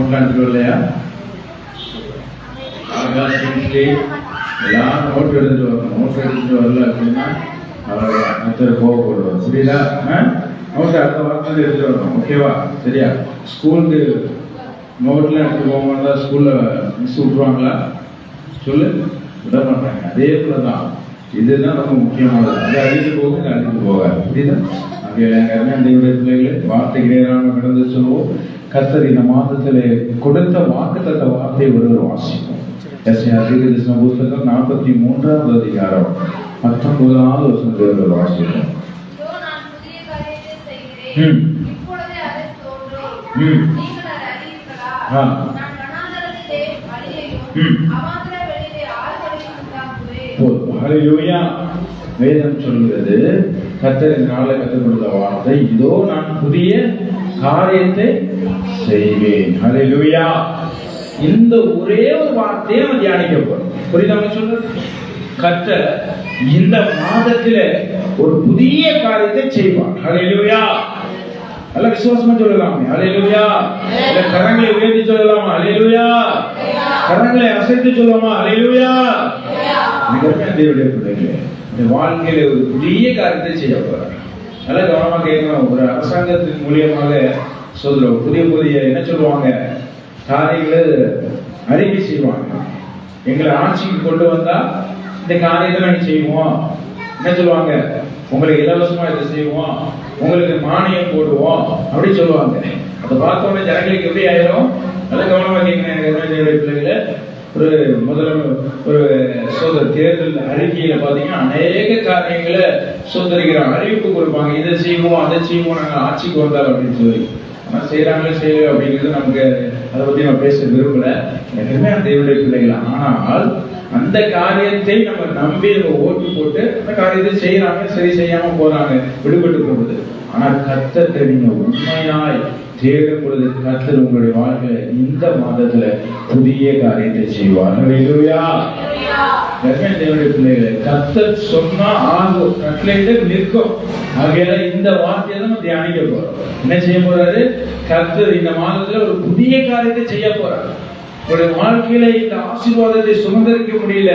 நோட்லாம் எடுத்துட்டு இல்லையா? எல்லாம் நோட் எடுத்துட்டு வரணும். நோட் எடுத்துட்டு வரல அப்படின்னா அவர் அடுத்த கோவப்படுவார். புரியுதா? நோட்டை அடுத்த வாரத்தில் எடுத்துட்டு வரணும். ஓகேவா? சரியா? ஸ்கூலுக்கு நோட்லாம் எடுத்துட்டு போவாங்களா? ஸ்கூல்ல மிஸ் விட்டுருவாங்களா? சொல்லு, விட மாட்டாங்க. அதே போல தான் இதுதான் ரொம்ப முக்கியமானது. அதை அழித்து போக அழித்து போகாது. புரியுதா? பிள்ளைகளே, வார்த்தைக்கு நேராக கடந்து சொல்லுவோம். கர்த்தர் இந்த மாதத்திலே கொடுத்த வாக்குத்தத்த வார்த்தை ஒருவர் வாசிப்போம். புத்தகம் 43வது அதிகாரம் 19வது வசனத்தை ஒருவர் வாசிப்போம். வேதம் சொல்கிறது, கர்த்தர் இந்த நாளில் கற்றுக் கொடுத்த வார்த்தை, இதோ நான் புதிய காரியத்தை செய்வேன். ஹல்லேலூயா. இந்த ஒரே ஒரு வார்த்தையை நம்ம தியானிக்க போறோம். புரியுதாங்க சொல்றது? கர்த்தர் இந்த மாதத்தில ஒரு புதிய காரியத்தை செய்வார். ஹல்லேலூயா. நல்ல விசுவாசமா சொல்லலாமே. ஹல்லேலூயா. இல்ல கரங்களை உயர்த்தி சொல்லலாமா? ஹல்லேலூயா. கரங்களை அசைத்து சொல்லலாமா? ஹல்லேலூயா. தேவனுடைய பிள்ளைகளே, இந்த வாழ்க்கையில ஒரு புதிய காரியத்தை செய்ய போறார். நல்ல கவனமா கேட்கணும். ஒரு அரசாங்கத்தின் மூலியமாக சொல்றோம். புதிய புதிய என்ன சொல்லுவாங்க காரியங்களை அறிக்கை செய்வாங்க. எங்களை ஆட்சிக்கு கொண்டு வந்தா இந்த காரியத்தை நாங்க செய்வோம். என்ன சொல்லுவாங்க? உங்களுக்கு இலவசமா இதை செய்வோம், உங்களுக்கு மானியம் போடுவோம் அப்படி சொல்லுவாங்க. அதை பார்த்தோன்னே ஜனங்களுக்கு எப்படி ஆயிரும்? நல்ல கவனமா கேட்கிறேன் பிள்ளைகளை. ஒரு ஒரு சோதர் தேர்தல் அறிக்கையில பாத்தீங்கன்னா அநேக காரியங்களை சோதரிக்கிறாங்க, அறிவிப்பு கொடுப்பாங்க. இதை செய்வோம், அதை செய்வோம், நாங்க ஆட்சிக்கு வந்தால் அப்படின்னு சொல்லி. ஆனா செய்யறாங்களே செய்யல அப்படிங்கிறது நமக்கு அதை பத்தி நம்ம பேச விரும்பல. எனக்குமே தேவனுடைய பிள்ளைகள். ஆனால் அந்த காரியத்தை நம்ம நம்பி ஓட்டு போட்டு அந்த காரியத்தை செய்யறாங்க, சரி செய்யாம போறாங்க, விடுபட்டு போகுது. ஆனா கர்த்தரை நீங்க உண்மையாய் தேடும் பொழுது கர்த்தர் உங்களுடைய வாழ்க்கையில இந்த மாதத்துல புதிய காரியத்தை செய்வார். ஹல்லேலூயா. தேவனுடைய பிள்ளைகளை, கர்த்தர் சொன்னா ஆகும், கட்டளையிட்டு நிற்கும். ஆகையால இந்த வார்த்தையை நம்ம தியானிக்க போறோம். என்ன செய்ய போறாரு? கர்த்தர் இந்த மாதத்துல ஒரு புதிய காரியத்தை செய்ய போறாரு. உங்களுடைய வாழ்க்கையில இந்த ஆசீர்வாதத்தை சுமந்திருக்க முடியல,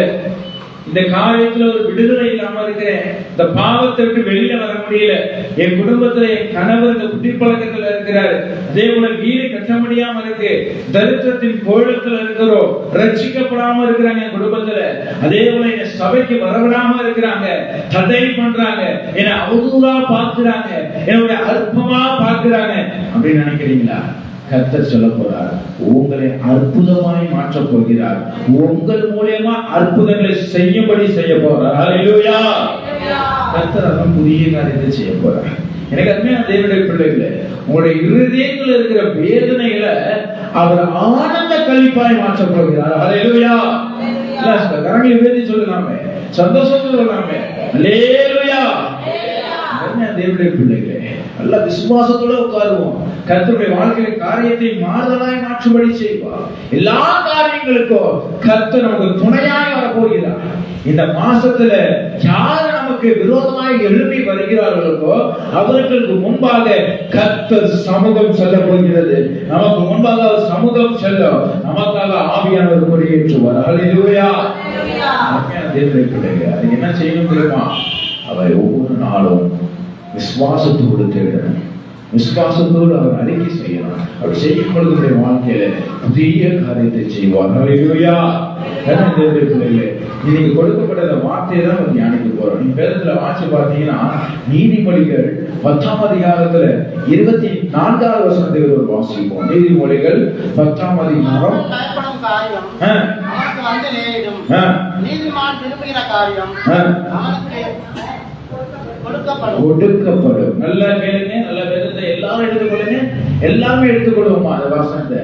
இந்த காரியத்துல ஒரு விடுதலை இல்லாம இருக்கிறேன், இந்த பாவத்தை விட்டு வெளியில வர முடியல, என் குடும்பத்துல என் கணவர் இந்த புத்தி பழக்கத்துல இருக்கிறாரு, அதே போல வீடு கட்ட முடியாம இருக்கு, தரித்திரத்தின் கோலத்துல இருக்கிறோம், ரட்சிக்கப்படாம இருக்கிறாங்க என் குடும்பத்துல, அதே போல என் சபைக்கு வரவிடாம இருக்கிறாங்க, தடை பண்றாங்க, என்னை அவதூறா பார்க்கிறாங்க, என்னுடைய அற்பமா பார்க்கிறாங்க அப்படின்னு நினைக்கிறீங்களா? கர்த்தர் சொல்ல போறார், உங்களை அற்புதமாய் மாற்ற போகிறார். உங்கள் மூலமா அற்புதங்களை செய்யும்படி செய்ய போறார். ஹல்லேலூயா. கர்த்தர் அவன் புதிய காரியத்தை செய்ய போறார். எனக்கு அருமையான தேவனுடைய பிள்ளைகளே, உங்களுடைய இருதயத்தில் இருக்கிற வேதனைகளை அவர் ஆனந்த களிப்பாய் மாற்ற போகிறார். ஹல்லேலூயா. கரங்களை உயர்த்தி சொல்லலாமே, சந்தோஷம் சொல்லலாமே. ஹல்லேலூயா. தேவனுடைய பிள்ளைகளே, நல்ல விசுவாசத்தோட உட்காருவோம். கர்த்தருடைய வாழ்க்கையில காரியத்தை மாறுதலாய் மாற்றும்படி செய்வார். எல்லா காரியங்களுக்கும் கர்த்தர் நமக்கு துணையாய் வர போகிறார். இந்த மாசத்துல யார் நமக்கு விரோதமாய் எழுப்பி வருகிறார்களோ அவர்களுக்கு முன்பாக கர்த்தர் சமூகம் செல்ல போகிறது. நமக்கு முன்பாக சமூகம் செல்லும். நமக்காக ஆவியானவர் கொடியேற்றுவார். ஹல்லேலூயா. தேவனுடைய பிள்ளைகளே, அது என்ன செய்யணும் தெரியுமா? அவர் ஒவ்வொரு நாளும் விசுவாசத்தோடு தேடணும், விசுவாசத்தோடு அவர் அறிக்கை செய்யணும். அவர் செய்யும் பொழுது வாழ்க்கையில புதிய காரியத்தை செய்வார். ஹல்லேலூயா. இன்னைக்கு கொடுக்கப்பட்ட வார்த்தையை தான் நம்ம தியானிக்க போறோம். நீங்க வேதத்துல வாட்சி பார்த்தீங்கன்னா நீதிமொழிகள் 10ஆம் அதிகாரத்துல 24வது வசனத்தை ஒரு வாசிப்போம். நீதிமொழிகள் 10ஆம் அதிகாரம். நீதிமான் விரும்புகிற காரியம் கொடுக்கப்படும். நல்லா கேளுங்க, நல்ல வேதத்தை எல்லாரும் எடுத்துக்கொள்ளுங்க, எல்லாமே எடுத்துக்கொள்வோமா அந்த வசனத்தை.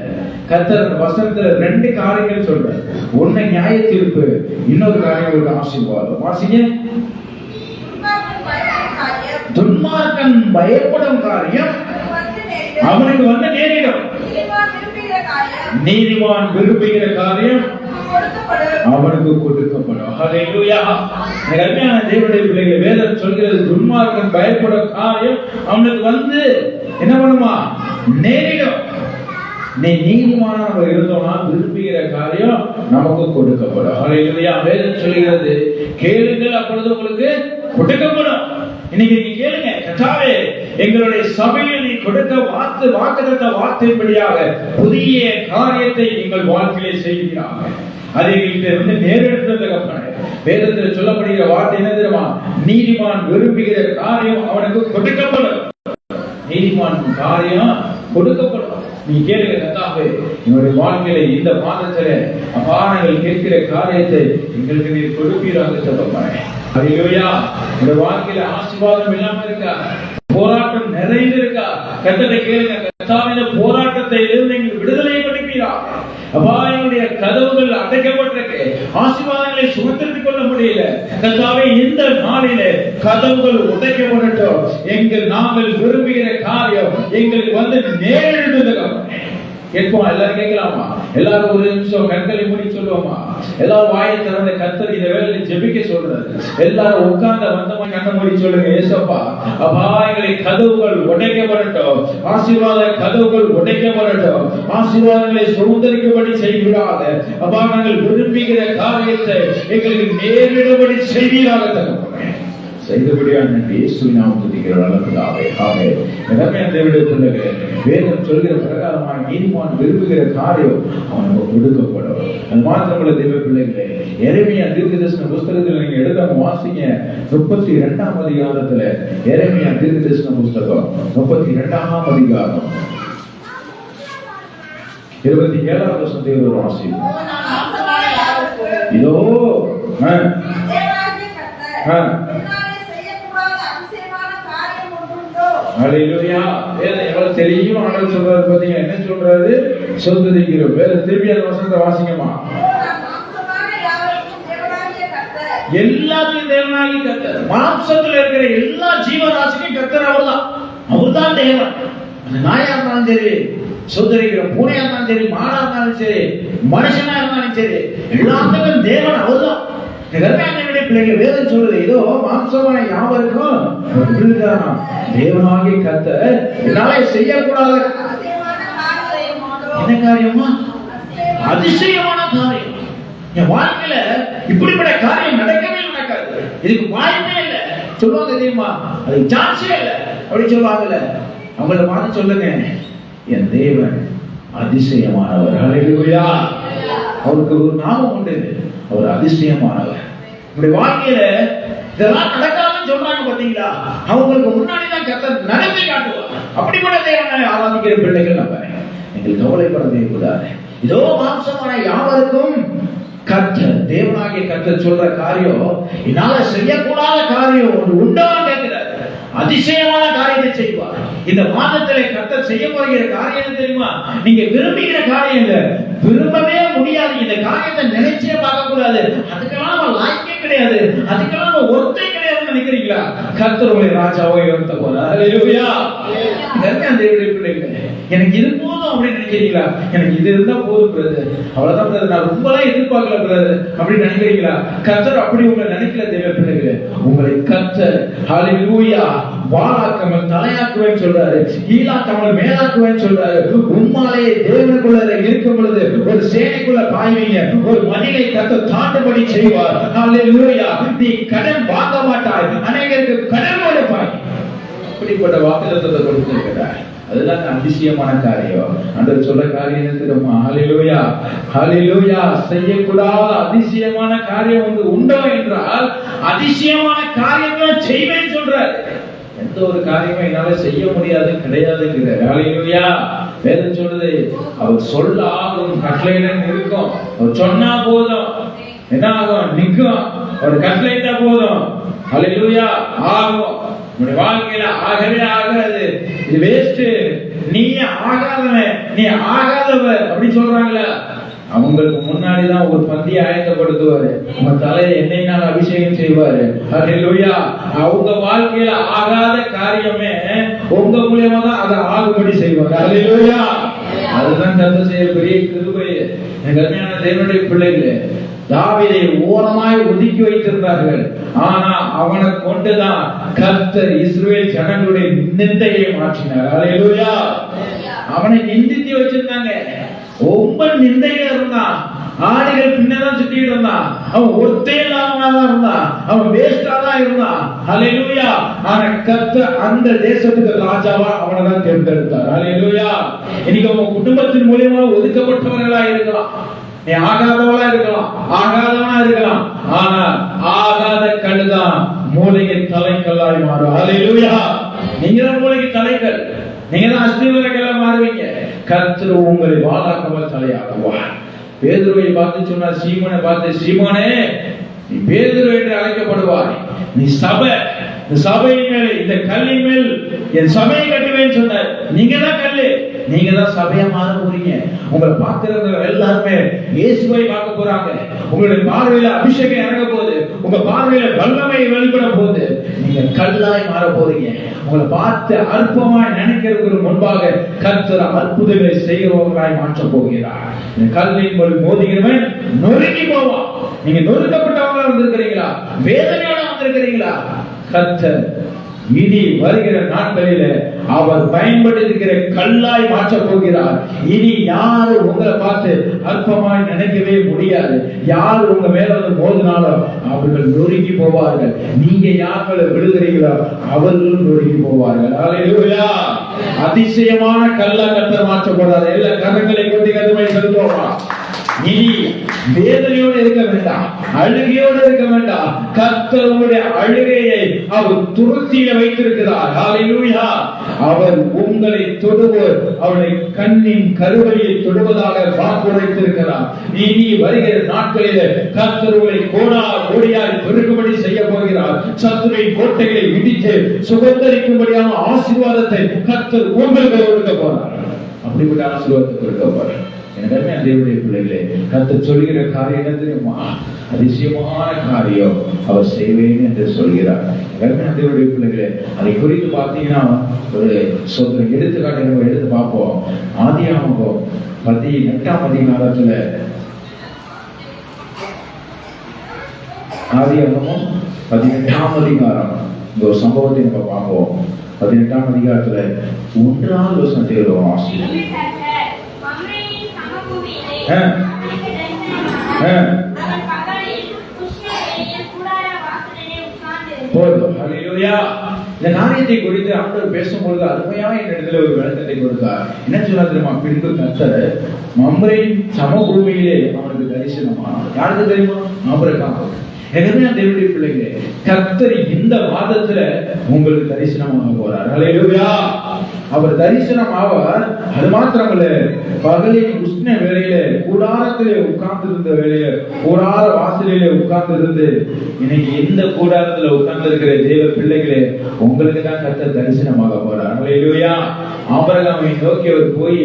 கர்த்தர் அந்த வசனத்துல 2 காரியங்கள் சொல்றாரு. ஒண்ணு நியாய தீர்ப்பு, இன்னொரு காரியம் ஒரு ஆசீர்வாதம். வாசிங்க. துன்மார்க்கன் பயப்படும் காரியம் அவனுக்கு வந்து நேரிடும், நீதிமான் விரும்புகிற காரியம் அவனுக்கு கொடுக்கப்படும். ஹல்லேலூயா. அருமையான தேவனுடைய பிள்ளைகளே, வேதம் சொல்கிறது துன்மார்க்கன் பயப்படும் காரியம் அவனுக்கு வந்து என்ன பண்ணுமா? நேரிடும். நீ நீதிமானா நம்ம இருந்தோம்னா விரும்புகிற காரியம் நமக்கு கொடுக்கப்படும். ஹல்லேலூயா. வேதம் சொல்கிறது, கேளுங்கள் அப்பொழுது உங்களுக்கு கொடுக்கப்படும். இன்னைக்கு நீங்க கேளுங்க, கர்த்தாவே எங்களுடைய சபையில் நீ கொடுக்க வாக்குத்தத்த வார்த்தைப்படியாக புதிய காரியத்தை எங்கள் வாழ்க்கையிலே செய்கிறாங்க. அதை எங்களுக்கு நேரெடுத்தது. வேதத்தில் சொல்லப்படுகிற வார்த்தை என்ன தெரியுமா? நீதிமான் விரும்புகிற காரியம் அவனுக்கு கொடுக்கப்படும். நீதிமான் காரியம் கொடுக்கப்படும். நீ கேளுங்க, கர்த்தாவே என்னுடைய வாழ்க்கையில இந்த மாதத்திலே அப்பா நாங்கள் கேட்கிற காரியத்தை எங்களுக்கு நீ கொடுப்பீராக சொல்லப்படுறேன். ஹல்லேலூயா. இந்த வாழ்க்கையில ஆசீர்வாதம் இல்லாம இருக்கா? போராட்டம் நிறைந்து இருக்கா? கர்த்தரை கேளுங்க, கர்த்தாவே இந்த போராட்டத்தை இருந்து எங்களுக்கு விடுதலை பண்ணிப்பீரா. அப்பா எங்களுடைய கதவுகள் அடைக்கப்பட்டிருக்கு, ஆசீர்வாதங்களை சுமந்திருத்துக் கொள்ள முடியல. கர்த்தாவே இந்த நாளிலே கதவுகள் உடைக்கப்படட்டும். நாங்கள் விரும்புகிற காரியம் எங்களுக்கு வந்து நேரிடுங்க. கேட்போம், எல்லாரும் கேட்கலாமா? எல்லாரும் ஒரு நிமிஷம் கண்களை மூடி சொல்லுவோமா? எல்லாரும் வாயை திறந்த கர்த்தர் இந்த வேளையில ஜெபிக்க சொல்றாரு. எல்லாரும் உட்கார்ந்த வந்தமா கண்ணை மூடி சொல்லுங்க, ஏசப்பா அப்பா எங்களை கதவுகள் உடைக்கப்படட்டும், ஆசீர்வாத கதவுகள் உடைக்கப்படட்டும், ஆசீர்வாதங்களை சுதந்திரிக்கும்படி செய்வீராக. அப்பா நாங்கள் விரும்புகிற காரியத்தை எங்களுக்கு நேரிடும்படி செய்வீராக தகப்பனே. செய்தபடியான இயேசுவின் நாமத்தில் துதிக்கிறோம் நல்ல பிதாவே. ஆமென். எனவே தேவனுடைய பிள்ளைகளே, வேதம் சொல்கிற பிரகாரமாக நீதிமான் விரும்புகிற காரியம் அவனுக்கு கொடுக்கப்படும். அது மாத்திரமல்ல தேவ பிள்ளைகளே, எரேமியா தீர்க்கதரிசன புஸ்தகத்தில் நீங்க எடுத்து வாசிங்க. 32ஆம் அதிகாரத்துல எரேமியா தீர்க்கதரிசன புஸ்தகம் 32ஆம் அதிகாரம் 27ஆம் வசனத்தை ஒரு வாசிங்க. இதோ ஹல்லேலூயா. வேதம் எவ்வளவு தெளிவா ஆண்டவர் சொல்றாரு பாத்தீங்க. என்ன சொல்றாரு? சொந்தரிக்கிறோம். வேற திருப்பி அந்த வசனத்தை வாசிங்கம்மா. எல்லாத்தையும் தேவனாகி கர்த்தர், மாம்சத்துல இருக்கிற எல்லா ஜீவராசிக்கும் கர்த்தர் அவர்தான். அவர்தான் தேவன். அந்த நாயா இருந்தாலும் சரி, சொந்தரிக்கிற பூனையா இருந்தாலும் சரி, மாடா இருந்தாலும் சரி, மனுஷனா இருந்தாலும் சரி, எல்லாத்துக்கும் தேவன் அவர்தான். பிள்ளைகள் வேதம் சொல்றது, இதோ மாம்சமான யாவருக்கும் தேவனாகிய கர்த்தர் என்னால செய்யக்கூடாத என்ன காரியமா? அதிசயமான காரியம். என் வாழ்க்கையில இப்படிப்பட்ட காரியம் நடக்கவே நடக்காது, இதுக்கு வாய்ப்பே இல்லை சொல்லுவாங்க தெரியுமா? அது சான்ஸே இல்லை அப்படி சொல்லுவாங்கல்ல. அவங்கள பார்த்து சொல்லுங்க, என் தேவன் அதிசயமானவர். ஹல்லேலூயா. அவருக்கு ஒரு நாமம் உண்டு, அவர் அதிசயமானவர். இப்படி வாழ்க்கையில இதெல்லாம் நடக்காதுன்னு சொல்றாங்க பாத்தீங்களா? அவங்களுக்கு முன்னாடிதான் கர்த்தர் நடத்தி காட்டுவார். அப்படிப்பட்ட தேவனை ஆராதிக்கிற பிள்ளைகள் நம்ம நீங்கள் கவலைப்படவே கூடாது. இதோ மாம்சமான யாவருக்கும் கர்த்தர், தேவனாகிய கர்த்தர் சொல்ற காரியம், என்னால செய்யக்கூடாத காரியம் ஒன்று உண்டா கேட்கிறார். அதிசயமான காரியத்தை செய்வார். இந்த மாதத்திலே கர்த்தர் செய்ய போகிற காரியம் தெரியுமா? நீங்க விரும்புகிற காரியம் இல்ல, விரும்பவே முடியாது. இந்த காரியத்தை நினைச்சே பார்க்க கூடாது. அதுக்கெல்லாம் நம்ம லாய்க்கே கிடையாது, அதுக்கெல்லாம் நம்ம ஒருத்தே கிடையாதுன்னு நினைக்கிறீங்களா? கர்த்தர் உங்களை ராஜாவை உயர்த்த போறார். ஹல்லேலூயா. அந்த பிள்ளைகளே, எனக்கு இது போதும் அப்படின்னு நினைக்கிறீங்களா? எனக்கு இது இருந்தா போதும் பிரதர், அவ்வளவுதான் பிரதர், நான் ரொம்பலாம் எதிர்பார்க்கல பிரதர் அப்படின்னு நினைக்கிறீங்களா? கர்த்தர் அப்படி உங்களை நினைக்கல தேவ பிள்ளைகளே. உங்களை கர்த்தர் ஹல்லேலூயா வாளாக்காமல் தலையாக்குவேன்னு சொல்றாரு, ஈழாக்காமல் மேலாக்குவேன்னு சொல்றாரு. உம்மாலே தேவனுக்குள்ள இருக்கும் பொழுது ஒரு சேனைக்குள்ள பாய்வீங்க, ஒரு மதிலை கர்த்தர் தாண்டும்படி செய்வார். ஹல்லேலூயா. நீ கடன் வாங்க மாட்டாய், அநேகருக்கு கடன் கொடுப்பாய். இப்படிப்பட்ட வாக்குத்தத்தத்தை கொடுத்திருக்கிறார். அதுதான் அதிசயமான காரியம். ஆண்டவர் சொல்ற காரியம் என்ன தெரியுமா? ஹல்லேலூயா. ஹல்லேலூயா. செய்யக்கூடாத அதிசயமான காரியம் வந்து உண்டோ என்றால் அதிசயமான காரியங்களை செய்வேன்னு சொல்றார். எந்த ஒரு காரியமும் என்னால செய்ய முடியாது கிடையாதுங்கிறார். ஹல்லேலூயா. வேதம் சொல்றது, அவர் சொல்ல ஆகும், கட்டளையிடம் இருக்கும். அவர் சொன்னா போதும், என்ன ஆகும்? நிற்கும். அவர் கட்டளையிட்டா போதும், ஹல்லேலூயா, ஆகும். உன்னுடைய வாழ்க்கையில ஆகவே ஆகாது, இது வேஸ்ட், நீ ஆகாதவன், நீ ஆகாதவர் அப்படி சொல்றாங்களா? அவங்களுக்கு முன்னாடிதான் ஒரு பந்தியை ஆயத்தப்படுத்துவாரு, உங்க தலையை எண்ணெயினால் அபிஷேகம் செய்வாரு. ஹல்லேலூயா. அவங்க வாழ்க்கையில ஆகாத காரியமே உங்க மூலியமா தான் அதை ஆகும்படி செய்வாரு. ஹல்லேலூயா. அதுதான் கர்த்தர் செய்ய பெரிய கிருபை. கருமையான தேவனுடைய பிள்ளைகளே, தாவீதை ஓரமாய் ஒதுக்கி வைத்திருந்தார்கள். ஆனா அவனை கொண்டுதான் கர்த்தர் இஸ்ரவேல் ஜனங்களுடைய நிந்தையை மாற்றினார். ஹல்லேலூயா. அவனை நிந்தித்து வச்சிருந்தாங்க. ரொம்ப நிந்தையா இருந்தான். ஆடுகள் பின்னதான் சுத்திட்டு இருந்தான். அவன் ஒத்தே இல்லாம இருந்தான். அவன் வேஸ்டா தான் இருந்தான். ஹல்லேலூயா. ஆனா கர்த்தர் அந்த தேசத்துக்கு ராஜாவா அவனை தான் தேர்ந்தெடுத்தார். ஹல்லேலூயா. இன்னைக்கு உங்க குடும்பத்தின் மூலமா ஒதுக்கப்பட்டவர்களா இருக்கலாம். நீ ஆகாதவளா இருக்கலாம், ஆகாதவனா இருக்கலாம். ஆனா ஆகாத கல்லுதான் மூளைக்கு தலைக்கல்லாய் மாறும். ஹல்லேலூயா. நீங்க தான் மூளைக்கு தலைக்கல். நீங்க தான் அஸ்திவாரங்களா மாறுவீங்க. கர்த்தர் உங்களை வாளாக்காமல் தலையாக்குவார். பேதுருவை பார்த்து சொன்னார், சீமோனை பார்த்து, சீமோனே நீ பேதுரு என்று அழைக்கப்படுவாய். நீ சபை, இந்த சபையின் மேல், இந்த கல்லின் மேல் என் சபையை கட்டுவேன்னு சொன்னார். நீங்க தான் கல்லு, நீங்க தான் சபையா மாற போறீங்க. உங்களை பார்க்கிறவங்க எல்லாருமே இயேசுவை பார்க்க போறாங்க. உங்களுடைய பார்வையில அபிஷேகம் இறங்க போகுது. உங்க பார்வையில வல்லமை வெளிப்பட போகுது. நீங்க கல்லாய் மாற போறீங்க. உங்களை பார்த்து அற்பமாய் நினைக்கிறதுக்கு முன்பாக கர்த்தர் அற்புதங்களை செய்கிறவர்களாய் மாற்ற போகிறார். இந்த கல்லின் மேல் மோதுகிறவன் நொறுங்கி போவான். நீங்க நொறுக்கப்பட்டவங்களா வந்திருக்கிறீங்களா? வேதனையோட வந்திருக்கிறீங்களா? கர்த்தர் இனி வருகிற நாட்களில அவர் பயன்படுத்துகிற கல்லாய் மாற்றப் போகிறார். இனி யாரும் உங்களை பார்த்து அற்பமாய் நினைக்கவே முடியாது. யார் உங்க மேல வந்து மோதினாலும் அவர்கள் நொறுங்கி போவார்கள். நீங்க யார்களை விழுகிறீங்களோ அவர்களும் நொறுங்கி போவார்கள். ஹல்லேலூயா. அதிசயமான கல்லா கர்த்தர் மாற்ற போறார். எல்லா கரங்களை கொண்டு கருமை செலுத்துவோமா? இனி வேதனையோடு இருக்க வேண்டாம், அழுகையோடு இருக்க வேண்டாம். கர்த்தருடைய அழுகையை அவர் துருத்தியில வைத்திருக்கிறார். ஹல்லேலூயா. அவர் உங்களை தொடுவோர் அவருடைய கண்ணின் கருவழியை தொடுவதாக வாக்குரைத்திருக்கிறார். இனி வருகிற நாட்களில் கர்த்தருடைய கோடா கோடியாய் பெருகும்படி செய்ய போகிறார். சத்துருவின் கோட்டைகளை இடித்து சுகந்தரிக்கும்படியான ஆசீர்வாதத்தை கர்த்தர் உங்களுக்கு கொடுக்க போறார். அப்படிப்பட்ட ஆசீர்வாதத்தை கொடுக்க போறார். எனவே தேவனுடைய பிள்ளைகளே, கர்த்தர் சொல்கிற காரியம் என்ன தெரியுமா? அதிசயமான காரியம் அவர் செய்வேன் என்று சொல்கிறார். எனவே தேவனுடைய பிள்ளைகளே, அதை குறித்து பார்த்தீங்கன்னா ஒரு எடுத்துக்காட்டை நம்ம எடுத்து பார்ப்போம். ஆதியாகமம் 18ஆம் அதிகாரத்துல, ஆதியாகமம் 18ஆம் அதிகாரம் இந்த ஒரு சம்பவத்தை நம்ம பார்ப்போம். 18ஆம் அதிகாரத்துல 1ஆவது வசனத்தை வாசிப்போம். இந்த காரியத்தை குறித்து ஆண்டவர் பேசும்பொழுது அருமையான இடத்துல ஒரு விளக்கத்தை கொடுத்தார். என்ன சொல்ல தெரியுமா? பின்பு கர்த்தர் மம்ரேயின் சமபூமியிலே அவனுக்கு தரிசனமானார். யாருக்கு தெரியுமா? ஆபிரகாமுக்கு. எனவே தேவனுடைய பிள்ளைகளே, கர்த்தர் இந்த மாதத்துல உங்களுக்கு தரிசனமாக போறார். ஹல்லேலூயா. அவர் தரிசனம் ஆவார். அது மாத்திரமல்ல, பகலின் உஷ்ண வேளையில கூடாரத்திலே உட்கார்ந்து இருந்த வேளையில கூடார வாசலிலே உட்கார்ந்து இருந்து, இன்னைக்கு எந்த கூடாரத்துல உட்கார்ந்து இருக்கிற தேவ பிள்ளைகளே, உங்களுக்கு தான் கர்த்தர் தரிசனமாக போறார். ஹல்லேலூயா. ஆபிரகாமை நோக்கி அவர் போய்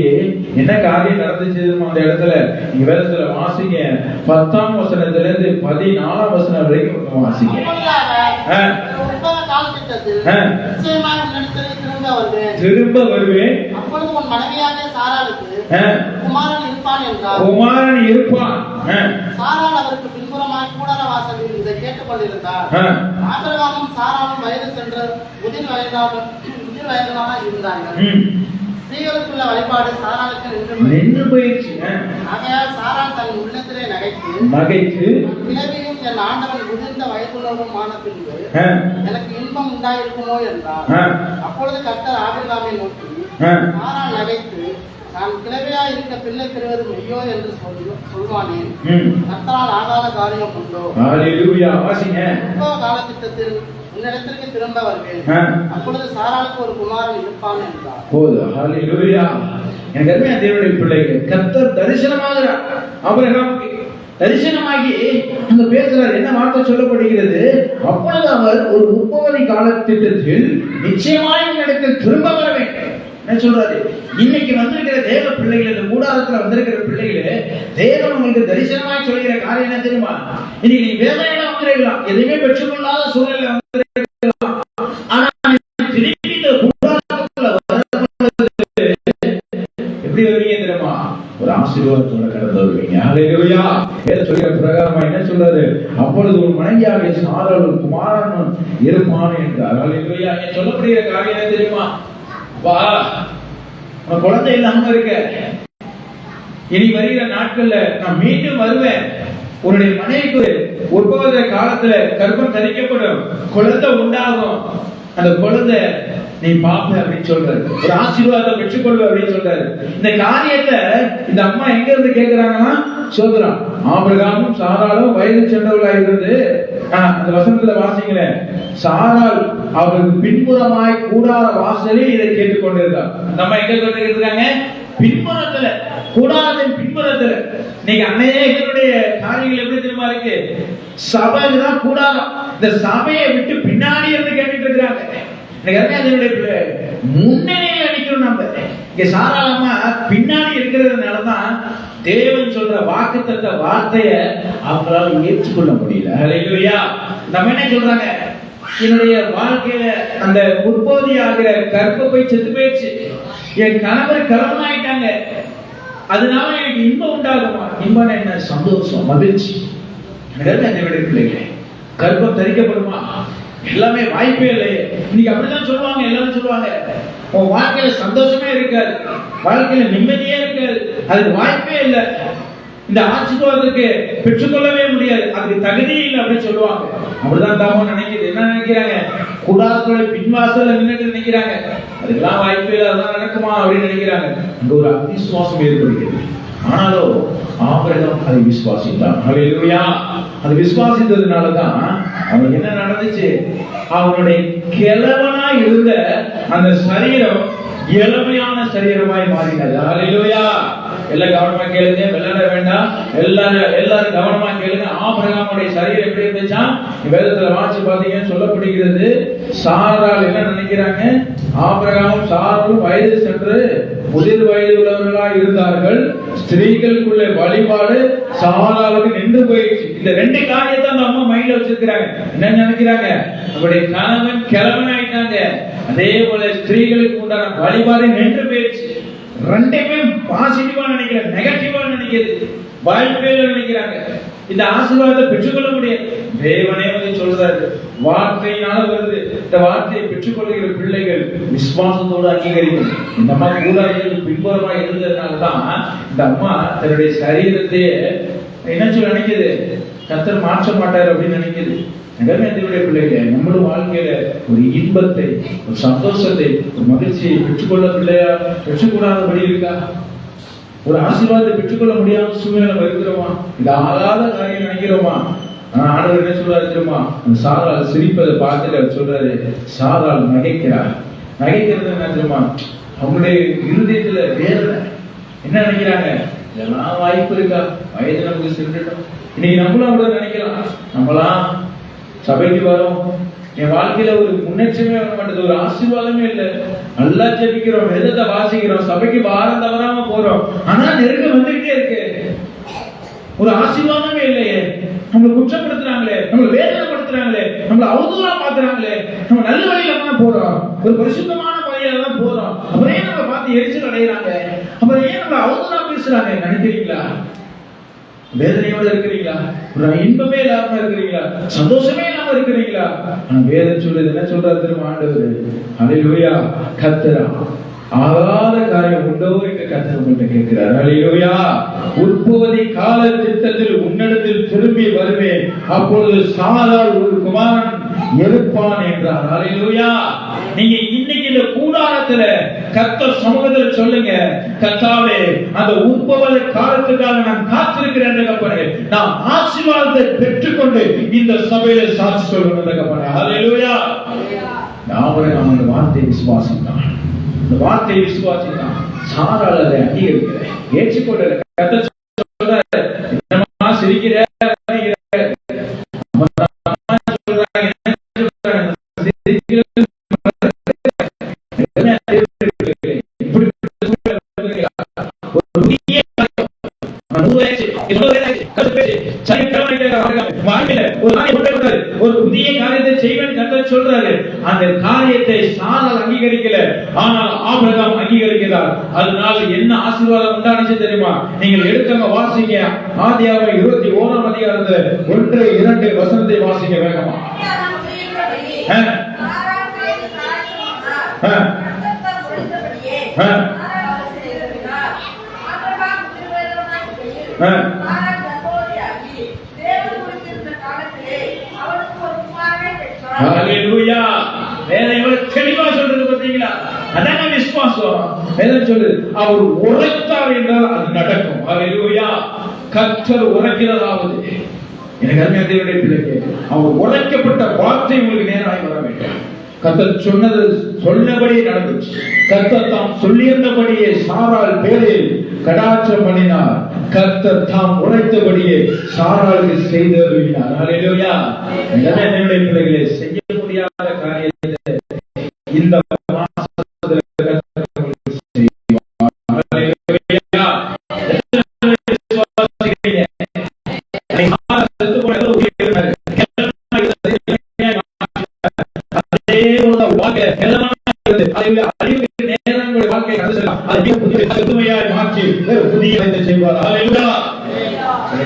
என்ன காரியம் நடந்துச்சு அந்த இடத்துல? நீங்க வேதத்துல வாசிங்க. 10ஆம் வசனத்துல இருந்து 14ஆம் வசனம் வரைக்கும் வாசிங்க. திரும்ப வருவேன், அப்பொழுது உன் மனைவியாகிய சாராளுக்கு குமாரன் இருப்பான் என்றார். குமாரன் இருப்பான். சாராள் அவருக்கு பின்புறமாய் கூடார வாசலில் இதை கேட்டுக் கொண்டிருந்தார். ஆபிரகாமும் சாராளும் வயது சென்ற முதிர் வயதான இருந்தார்கள். ஸ்திரீகளுக்குள்ள வழிபாடு சாராளுக்கு நின்று போயிடுச்சு. ஆகையால் சாராள் தன் உள்ளத்திலே நகைத்து பிறவியும் என் ஆண்டவன் முதிர்ந்த வயதுள்ளவருமான பின்பு எனக்கு இன்பம் உண்டாயிருக்குமோ என்றார். அப்பொழுது கர்த்தர் ஆபிரகாமை நோக்கி, சாராள் நகைத்து நான் கிழவியா இருக்க பிள்ளை பெறுவது மெய்யோ என்று சொல்வானேன். கர்த்தரால் ஆகாத காரியம் உண்டோ? காலத்திட்டத்தில் உன்னிடத்திற்கு திரும்ப வருவேன். அப்பொழுது சாராளுக்கு ஒரு குமாரன் இருப்பான் என்றார். தேவனுடைய பிள்ளைகள், கர்த்தர் தரிசனமாகிறார். ஆபிரகாமுக்கு தரிசனமாகி அங்க பேசுறார். என்ன வார்த்தை சொல்லப்படுகிறது? அப்பொழுது அவர் ஒரு 30 காலத்திட்டத்தில் நிச்சயமாய் இடத்தில் திரும்ப வர வேண்டும். என்ன சொல்றாரு? இன்னைக்கு வந்திருக்கிற தேவ பிள்ளைகள், இந்த கூடாரத்துல வந்திருக்கிற பிள்ளைகளே, தேவன் உங்களுக்கு தரிசனமாய் சொல்கிற காரியம் என்ன தெரியுமா? இன்னைக்கு நீ வேதனையில வந்திருக்கலாம், எதையுமே பெற்றுக்கொள்ளாத சூழ்நிலை வந்திருக்கலாம். ஆனா திருப்பி இந்த கூடாரத்துல எப்படி வருவீங்க தெரியுமா? ஒரு ஆசீர்வாதத்தோட கடந்து வருவீங்க. ஹல்லேலூயா. வேதம் சொல்கிற பிரகாரமா என்ன சொல்றாரு? அப்பொழுது ஒரு மனைவியாகிய சாராள் ஒரு குமாரன் இருப்பான் என்றார். ஹல்லேலூயா. சொல்லப்படுகிற காரியம் என்ன தெரியுமா? வா, குழந்தை இல்லாம இருக்க, இனி வருகிற நாட்கள்ல நான் மீண்டும் வருவேன், உன்னுடைய மனைவிக்கு உற்பவத காலத்துல கர்ப்பம் தரிக்கப்படும், குழந்தை உண்டாகும், அந்த குழந்தை நீ பாப்ப அப்படின்னு சொல்றாரு. ஒரு ஆசீர்வாதத்தை பெற்றுக்கொள்வ அப்படின்னு சொல்றாரு. இந்த காரியத்தை இந்த அம்மா எங்க இருந்து கேட்கிறாங்கன்னா சொல்றான். ஆபிரகாமும் சாராளும் வயது சென்றவர்களாக இருந்து, அந்த வசனத்துல வாசிக்கிறேன், சாராள் அவருக்கு பின்புறமாய் கூடார வாசலில் இதை கேட்டுக்கொண்டிருக்கார். அந்த அம்மா எங்க கேட்டுருக்காங்க? பின்புறத்துல, கூடாரத்தின் பின்புறத்துல. நீங்க அநேகருடைய காரியங்கள் எப்படி தெரியுமா இருக்கு? சபைதான் கூடாரம். இந்த சபையை விட்டு பின்னாடி இருந்து கேட்டுட்டு இருக்கிறாங்க. முன்னணியில் அடிக்கணும். நம்ம இங்க சாதாரணமா பின்னாடி இருக்கிறதுனாலதான் தேவன் சொல்ற வாக்குத்தத்த வார்த்தையை அவங்களால ஏற்றுக்கொள்ள முடியல. ஹல்லேலூயா. நம்ம என்ன சொல்றாங்க? என்னுடைய வாழ்க்கையில அந்த உற்பத்தி ஆகிற கர்ப்பப்பை செத்து போயிடுச்சு, என் கணவர் கலவனாயிட்டாங்க, அதனால எனக்கு இன்பம் உண்டாகுமா? இன்பம் என்ன? சந்தோஷம், மகிழ்ச்சி. பிள்ளைங்க கர்ப்பம் தரிக்கப்படுமா? எல்லாமே வாய்ப்பே இல்லையே. இன்னைக்கு அப்படிதான் சொல்லுவாங்க, எல்லாரும் சொல்லுவாங்க, உன் வாழ்க்கையில சந்தோஷமே இருக்காது, வாழ்க்கையில நிம்மதியே இருக்காது, அதுக்கு வாய்ப்பே இல்லை, இந்த ஆசீர்வாதத்துக்கு பெற்றுக்கொள்ளவே முடியாது, அதுக்கு தகுதி இல்லை அப்படின்னு சொல்லுவாங்க. அப்படிதான் தாம நினைக்குது. என்ன நினைக்கிறாங்க? கூடாரத்தோட பின்வாசல நின்றுட்டு நினைக்கிறாங்க, அதுக்கெல்லாம் வாய்ப்பே இல்லை, அதான் நடக்குமா அப்படின்னு நினைக்கிறாங்க. அங்க ஒரு அவிசுவாசம் ஏற்படுகிறது. ஆனாலும் ஆபிரகாம் அதை விசுவாசித்தான். ஹல்லேலூயா. அது விசுவாசித்ததுனாலதான் அவனுக்கு என்ன நடந்துச்சு? அவனுடைய கிழவனா இருந்த அந்த சரீரம் இளமையான சரீரமாய் மாறினது. ஹல்லேலூயா. எல்லாம் கவனமா கேளுங்க, விளையாட வேண்டாம், எல்லாரும் கவனமா கேளுங்க. ஆபிரகாமுடைய சரீரம் எப்படி இருந்துச்சா? வேதத்துல வாசி பாத்தீங்கன்னு சொல்லப்படுகிறது. சாராள் என்ன நினைக்கிறாங்க? ஆபிரகாமும் சாராளும் வயது சென்று முதிர் வயது உள்ளவர்களா இருந்தார்கள், ஸ்திரீகளுக்குள்ள வழிபாடு சாராளுக்கு நின்று போயிடுச்சு. இந்த ரெண்டு காரியத்தை அந்த அம்மா மைண்ட்ல வச்சிருக்கிறாங்க. என்ன நினைக்கிறாங்க? அவருடைய கணவன் கிழவன் ஆயிட்டாங்க, அதே போல ஸ்திரீகளுக்கு உண்டான வழிபாடு நின்று போயிடுச்சு. ரெண்டுமே பாசிட்டிவா நினைக்கிறாங்க, நெகட்டிவா நினைக்கிறது, வாய்ப்பேல நினைக்கிறாங்க. இந்த ஆசீர்வாதத்தை பெற்றுக்கொள்ள முடியாது. தேவனே வந்து சொல்றாரு, வார்த்தையினால வருது. இந்த வார்த்தையை பெற்றுக்கொள்கிற பிள்ளைகள் விசுவாசத்தோடு அங்கீகரிக்கும். இந்த அம்மா கூடாது பின்புறமா இருந்ததுனாலதான் இந்த அம்மா தன்னுடைய சரீரத்தையே என்ன சொல்ல நினைக்குது? கர்த்தர் மாற்ற மாட்டார் அப்படின்னு நினைக்குது. பிள்ளைகள் நம்மளும் வாழ்க்கையில ஒரு இன்பத்தை, ஒரு சந்தோஷத்தை, ஒரு மகிழ்ச்சியை பெற்றுக்கொள்ள பிள்ளையா பெற்றுக்கூடாதபடி இருக்கா? ஒரு ஆசீர்வாதத்தை பெற்றுக்கொள்ள முடியாத சூழ்நிலை நம்ம இருக்கிறோமா? இது ஆகாத காரியம் நினைக்கிறோமா? ஆண்டவர் என்ன சொல்றாரு தெரியுமா? அந்த சாராள் சிரிப்பதை பார்த்துட்டு அவர் சொல்றாரு, சாராள் நகைக்கிறார். நகைக்கிறது என்ன தெரியுமா? அவங்களுடைய இருதயத்துல வேதனை. என்ன நினைக்கிறாங்க? இதெல்லாம் வாய்ப்பு இருக்கா? வயது நமக்கு சென்றுட்டோம். இன்னைக்கு நம்மளும் அவ்வளவு நினைக்கலாம். நம்மளாம் சபைக்கு வரோம், என் வாழ்க்கையில ஒரு முன்னேற்றமே வர மாட்டேது, ஒரு ஆசீர்வாதமே இல்லை. நல்லா ஜெபிக்கிறோம், வேதத்தை வாசிக்கிறோம், சபைக்கு வாரம் தவறாம போறோம், ஆனா நெருக்கம் வந்துகிட்டே இருக்கு, ஒரு ஆசீர்வாதமே இல்லையே. நம்மளை குற்றப்படுத்துறாங்களே, நம்மளை வேதனைப்படுத்துறாங்களே, நம்மளை அவதூறா பாக்குறாங்களே, நம்ம நல்ல வழியில தான் போறோம், ஒரு பரிசுத்தமான வழியில தான் போறோம், அப்புறம் ஏன் நம்ம பார்த்து எரிச்சல் அடைகிறாங்க, அப்புறம் ஏன் நம்மளை அவதூறா பேசுறாங்க? நினைக்கிறீங்களா? வேதனையோட இருக்கிறீங்களா? ஒரு இன்பமே இல்லாம இருக்கிறீங்களா? சந்தோஷமே இல்லாம இருக்கிறீங்களா? ஆனா வேதம் சொல்றது என்ன சொல்றாரு தெரியுமா? ஆண்டவர் ஹல்லேலூயா. கர்த்தரா ஆகாத காரியம் உண்டோ என்று கர்த்தர் உங்கள்கிட்ட கேட்கிறார். ஹல்லேலூயா. உற்பத்தி கால திட்டத்தில் உன்னிடத்தில் திரும்பி வருவேன், அப்பொழுது சாராள் ஒரு குமாரன் எடுப்பான் என்றார். ஹல்லேலூயா. நீங்க இன்னைக்கு இந்த கூடாரத்துல கர்த்தர் சமூகத்தில் சொல்லுங்க, கர்த்தாவே அந்த உற்பத்தி காலத்துக்காக நான் காத்திருக்கிறேன் தகப்பனே, நான் ஆசீர்வாதத்தை பெற்றுக்கொண்டு இந்த சபையில சாட்சி சொல்றேன் தகப்பனே. ஹல்லேலூயா. ஆபிரகாம் அந்த வார்த்தையை விசுவாசித்தான். இந்த வார்த்தையை விசுவாசித்தான். சாராள் அதை அங்கீகரிக்கிறேன், ஏற்றுக்கொள்ள. கர்த்தர் சொல்றாரு, என்னமா சிரிக்கிற? ஒரு புதிய காரியத்தை செய்வேன் கர்த்தர் சொல்றாரு. அந்த காரியத்தை சாராள் அங்கீகரிக்கல, ஆனால் ஆபிரகாம் அங்கீகரிக்கிறார். அதனால என்ன ஆசீர்வாதம் உண்டானுச்சு தெரியுமா? நீங்கள் எடுத்தவங்க வாசிங்க, ஆதியாகமம் 21ஆம் அதிகாரத்துல 1-2 வசனத்தை வாசிங்க வேகமா. ஹalleluya. வேதம் எவ்வளவு தெளிவா சொல்றது பாத்தீங்களா? அதான விசுவாசம். வேதம் சொல்லு, அவர் உரைத்தார் என்றால் அது நடக்கும். ஹalleluya. கர்த்தர் உரைக்கிறதாவது, எனக்கு அருமையான தேவனுடைய பிள்ளைகளே, அவர் உரைக்கப்பட்ட வார்த்தை உங்களுக்கு நேராக வர வேண்டும். கர்த்தர் சொன்னது சொன்னபடி நடந்துச்சு. கர்த்தர் தாம் சொல்லியிருந்தபடியே சாராள் பேரில் கடாட்சம் பண்ணினார். கர்த்தர் தாம் உரைத்தபடியே சாராளுக்கு செய்து அருளினார். ஹalleluya. என்னுடைய பிள்ளைகளே, செய்ய முடியாத காரியத்தை இந்த மாசத்துல கர்த்தர் செய்வார். ஹalleluya.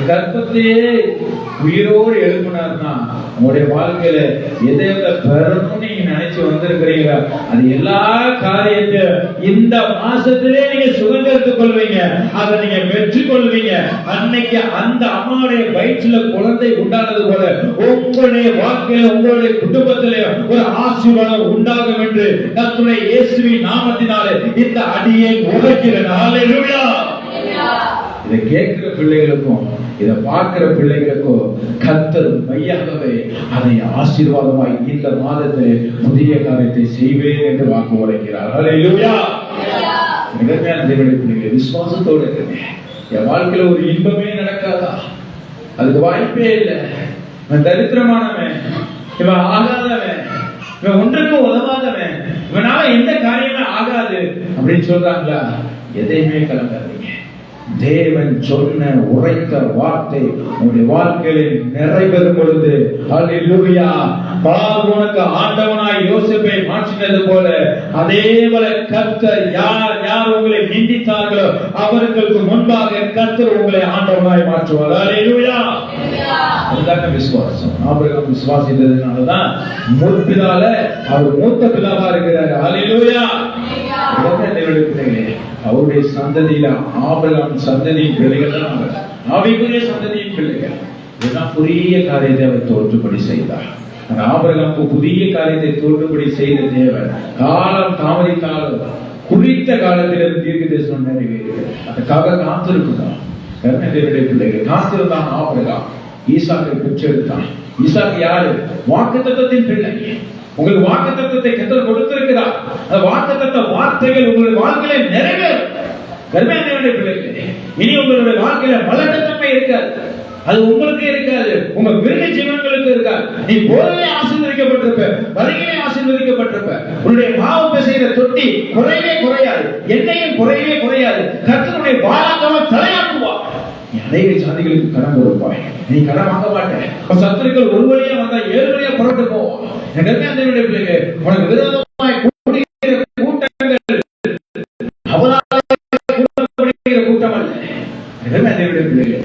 கர்ப்பத்தையே உயிரோடு எழுப்பினார்னா உங்களுடைய வாழ்க்கையில எதை பெறணும்னு நீங்க நினைச்சு வந்திருக்கிறீங்க, அது எல்லா காரியத்தையும் இந்த மாசத்திலே நீங்க சுதந்திரத்துக் கொள்வீங்க, அதை நீங்க பெற்றுக் கொள்வீங்க. அன்னைக்கு அந்த அம்மாவுடைய வயிற்றுல குழந்தை உண்டானது போல உங்களுடைய வாழ்க்கையில உங்களுடைய குடும்பத்திலே ஒரு ஆசீர்வாதம் உண்டாகும் என்று கர்த்தருடைய இயேசுவின் நாமத்தினாலே இந்த அடியை உரைக்கிறேன். ஹalleluya. இதை கேட்கிற பிள்ளைகளுக்கும் இதை பார்க்கிற பிள்ளைகளுக்கும் கர்த்தர் மையாகவே அதை ஆசீர்வாதமாய் இந்த மாதத்திலே புதிய காரியத்தை செய்வேன் என்று வாக்கு உரைக்கிறார். ஹalleluya. மிகமையான தேவனுடைய பிள்ளைகளை விசுவாசத்தோடு இருங்க. என் வாழ்க்கையில ஒரு இன்பமே நடக்காதா? அதுக்கு வாய்ப்பே இல்லை. இவன் தரித்திரமானவன், இவன் ஆகாதவன், இவன் ஒன்றுக்கும் உதவாதவன், இவனால எந்த காரியமே ஆகாது அப்படின்னு சொல்றாங்களா? எதையுமே கலங்காதீங்க. தேவன் சொன்ன உரைத்த வார்த்தை உங்களுடைய வாழ்க்கையில் நிறைவேறும் பொழுது ஹalleluya. பார்வோனுக்கு ஆண்டவனாய் யோசேப்பை மாற்றினது போல அதே போல கர்த்தர் யார் உங்களை நிந்தித்தார்களோ அவர்களுக்கு முன்பாக கர்த்தர் உங்களை ஆண்டவனாய் மாற்றுவார். ஹalleluya. அதுதான் விசுவாசம். ஆபிரகாம் விசுவாசித்ததுனாலதான் முற்பிதால அவர் மூத்த பிதாவா இருக்கிறார். ஹalleluya. அவருடைய சந்ததியில ஆபிரகாம் சந்ததியின் பிள்ளைகள் தான் ஆவிக்குரிய சந்ததியின் பிள்ளைகள். இதுதான் புதிய காரியத்தை அவர் தோற்றுப்படி செய்தார். ஆபிரகாமுக்கு புதிய காரியத்தை தோற்றுப்படி செய்த தேவன் காலம் தாமதித்தாலும் குறித்த காலத்திலிருந்து தீர்க்க தரிசனம் நிறைவேறுகிறது. அதுக்காக காத்திருக்கிறார். கர்த்தருடைய பிள்ளைகள் காத்திருந்தான். ஆபிரகாம் ஈசாக்கை பெற்றெடுத்தான். ஈசாக்கு யாரு? வாக்குத்தத்தத்தின் பிள்ளை. உங்களுக்கு வாக்குத்தத்தத்தை கர்த்தர் கொடுத்திருக்கிறார். அந்த வாக்குத்தத்த வார்த்தைகள் உங்களுடைய வாழ்க்கையில நிறைவேறும். கர்த்தருடைய பிள்ளைகளே, இனி உங்களுடைய வாழ்க்கையில மலட்டத்தன்மை இருக்காது. அது உங்களுக்கு இருக்காது, உங்க விருது ஜீவன்களுக்கு இருக்காது. நீ போதவே ஆசீர்வதிக்கப்பட்டிருப்ப, வருகையிலே ஆசீர்வதிக்கப்பட்டிருப்ப. உன்னுடைய மாவு பிசைகிற தொட்டி குறையவே குறையாது, எண்ணெயும் குறையவே குறையாது. கர்த்தருடைய வாராந்தமா தலையாக்குவார். நீ அநேக ஜாதிகளுக்கு கடன் கொடுப்பாய், நீ கடன் வாங்க மாட்டேன். சத்துருக்கள் ஒரு வழியா வந்தா 7 வழியா புறப்பட்டு போவோம். கர்த்தருடைய பிள்ளைகளே, உனக்கு விரோதமாய் கூடுகிற கூட்டங்கள் அவரால் கூட்டப்படுகிற கூட்டம் அல்ல. கர்த்தருடைய பிள்ளைகளே,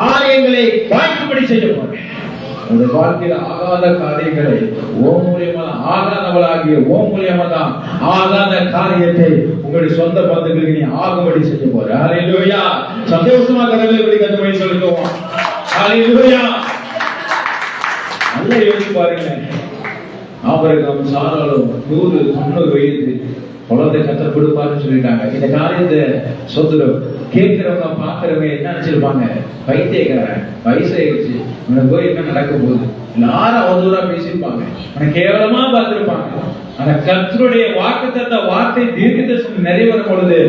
ஆலயங்களை வாய்ப்புபடி செய்யப்படும். உங்கள் வாழ்க்கையில் ஆகாத காரியங்களை ஓம் மூலியமா ஆகாதவளாகிய ஓம் மூலியமா தான் ஆகாத காரியத்தை உங்களுடைய சொந்த பந்துகளுக்கு நீ ஆகும்படி செய்ய போற. ஹalleluya. சந்தோஷமா கரங்களை கத்தபடி சொல்லுவோம். ஹalleluya. நல்லா யோசிச்சு பாருங்க. ஆபிரகாம் சாராளும் 190 வயது குழந்தை கத்தர் கொடுப்பாருன்னு சொல்லிட்டாங்க. இந்த காரியத்தை சொத்துரும் கேட்கிறவங்க பாக்குறவங்க என்ன நினைச்சிருப்பாங்க? பைத்தியக்காரன், வயசாயிடுச்சு, உனக்கு போய் என்ன நடக்க போகுது, எல்லாரும் அவதூறா பேசியிருப்பாங்க, உனக்கு கேவலமா பார்த்திருப்பாங்க. ஆனா கர்த்தருடைய வாக்குத்தத்த வார்த்தை தீர்க்க தரிசனம் நிறைவேறும் பொழுது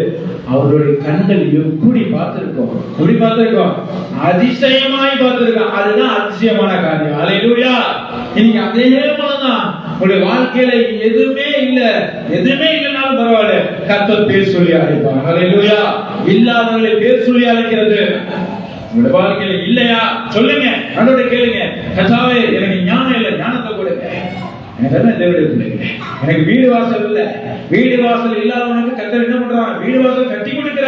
அவருடைய கண்கள் எப்படி பார்த்திருக்கோம்? எப்படி பார்த்திருக்கோம்? அதிசயமாய் பார்த்திருக்கோம். அதுதான் அதிசயமான காரியம். ஹalleluya. இன்னைக்கு அதே போலதான் உங்களுடைய வாழ்க்கையில எதுவுமே இல்லைனாலும் பரவாயில்ல, கர்த்தர் பேர் சொல்லி அழைப்பார். ஹல்லேலூயா. இல்லாதவர்களை பேர் சொல்லி அழைக்கிறது உங்களுடைய வாழ்க்கையில இல்லையா சொல்லுங்க, அதோட கேளுங்க. கர்த்தாவே எனக்கு ஞானம் இல்லை, ஞானத்தை கொடுங்க. எனக்கு வீடு வாசல் இல்ல, வீடு வாசல் இல்லாதவனுக்கு கர்த்தர் என்ன பண்றான்? வீடு வாசல் கட்டி கொடுக்கிற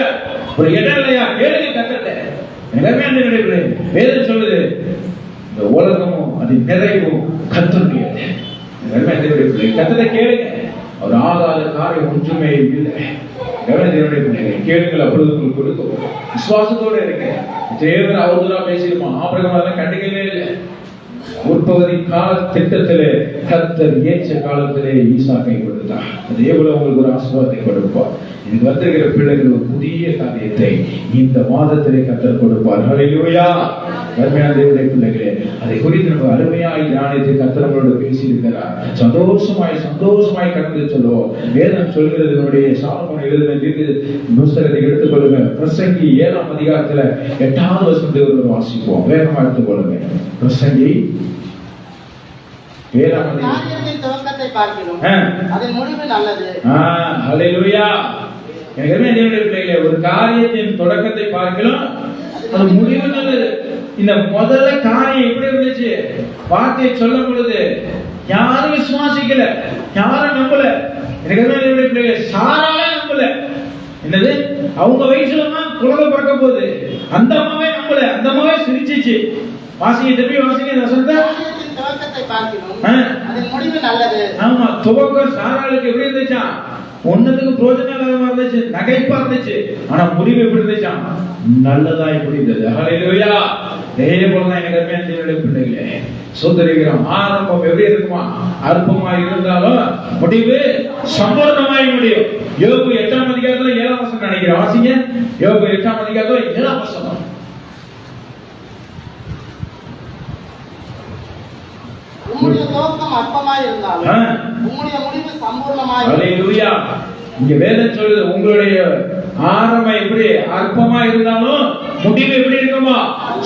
ஒரு இடம் இல்லையா? கேளுங்க கர்த்தர்ட்ட. வேதம் சொல்லுது, இந்த உலகமும் அது நிறைவும் கர்த்தருடையது. கர்த்தரை கேளுங்க, அவர் ஆகாத காரியம் ஒன்றுமே இல்லை. கேளுங்கள், அப்பொழுது உங்களுக்கு கொடுக்கும். விசுவாசத்தோட இருக்க. தேவன் அவதூறா பேசிடுமா? ஆபிரகாம் கண்டுக்கவே இல்லை. முற்பகுதி கால திட்டத்திலே கர்த்தர் ஏற்ற காலத்திலே ஈசாக்கை கொடுத்தார். அதே போல உங்களுக்கு ஒரு ஆசீர்வாதத்தை கொடுப்பார். இது வந்திருக்கிற பிள்ளைகள் ஒரு புதிய காரியத்தை இந்த மாதத்திலே கர்த்தர் கொடுப்பார். ஹல்லேலூயா. அருமையான தேவனுடைய பிள்ளைகளே, அதை குறித்து நம்ம அருமையாய் தியானித்து கர்த்தர் நம்மளோட பேசியிருக்கிறார். சந்தோஷமாய் கடந்து சொல்லுவோம். வேதம் சொல்கிறது, நம்முடைய சாலமோன் எழுதின புத்தகத்தை எடுத்துக்கொள்ளுங்க. பிரசங்கி 7ஆம் அதிகாரத்துல 8வது வசனத்தை ஒரு வாசிப்போம். வேகமா எடுத்துக்கொள்ளுங்க. பிரசங்கி 7ஆம் அதிகாரத்தின் துவக்கத்தை பார்க்கிறோம், அதன் முடிவு நல்லது. ஹல்லேலூயா. ஒரு காரியத்தின் தொடக்கத்தை பார்க்கலாம், அது முடிவு நல்லது. இந்த முதல்ல காரியம் எப்படி இருந்துச்சு? வார்த்தையை சொல்லும் பொழுது யாரும் விசுவாசிக்கல, யாரும் நம்பல. எனக்கு சாராவே நம்பல. என்னது? அவங்க வயசுலதான் குழந்தை பிறக்க போகுது. அந்த அம்மாவே நம்பல, அந்த அம்மாவே சிரிச்சிச்சு. வாசிங்க, திருப்பி வாசிங்க. துவக்கத்தை பார்க்கிறோம், அதன் முடிவு நல்லது. ஆமா, துவக்கம் சாராளுக்கு எப்படி இருந்துச்சா? ஒன்னதுக்கு பிரோஜனம் இல்லாத மாதிரி இருந்துச்சு, நகைப்பா இருந்துச்சு. ஆனா முடிவு எப்படி இருந்துச்சா? நல்லதாய் முடிந்தது. ஹல்லேலூயா. இதே போலதான் எனக்கு அருமையான தேவனுடைய பிள்ளைகளே, சோதரிக்கிறோம். ஆரம்பம் எப்படி இருக்குமா? அற்பமாய் இருந்தாலும் முடிவு சம்பூர்ணமாய் முடியும். யோபு 8ஆம் அதிகாரத்துல 7ஆம் வசனம் நினைக்கிறேன். வாசிங்க. யோபு 8ஆம் அதிகாரத்துல 7ஆம் வசனம். உம்முடைய துவக்கம் அற்பமாய் இருந்தாலும் உம்முடைய முடிவு சம்பூர்ணமாய். ஹல்லேலூயா. இங்க வேதம் சொல்லுது, உங்களுடைய ஆரம்பம் எப்படி அற்பமா இருந்தாலும் முடிவு எப்படி இருக்குமா?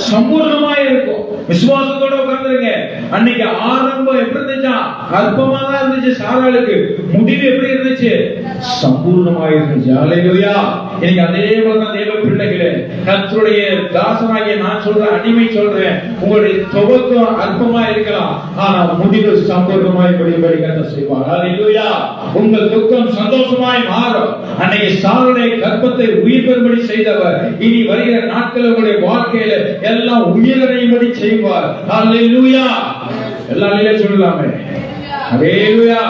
சம்பூர்ணமா இருக்கும். விசுவாசத்தோட உட்கார்ந்துருங்க. அன்னைக்கு ஆரம்பம் எப்படி இருந்துச்சா? அற்பமா தான் இருந்துச்சு சாராளுக்கு. முடிவு எப்படி இருந்துச்சு? சம்பூர்ணமா இருந்துச்சு. ஹல்லேலூயா. இன்னைக்கு அதே போலதான் தேவ பிள்ளைகளே, கர்த்தருடைய தாசனாகிய நான் சொல்றேன், அடிமை சொல்றேன், உங்களுடைய துவக்கம் அற்பமா இருக்கலாம், ஆனா முடிவு சம்பூர்ணமாய் முடிவுபடி கர்த்தர் செய்வார். ஹல்லேலூயா. உங்கள் துக்கம் சந்தோஷமாய் மாறும். அன்னைக்கு சாருடைய கற்பத்தை உயிர் பெறும்படி செய்தவர் இனி வருகிற நாட்கள் உங்களுடைய வாழ்க்கையில எல்லாம் உயிரடையும்படி செய்வார். ஹல்லேலூயா. எல்லாரும் சொல்லலாமே. ஹல்லேலூயா.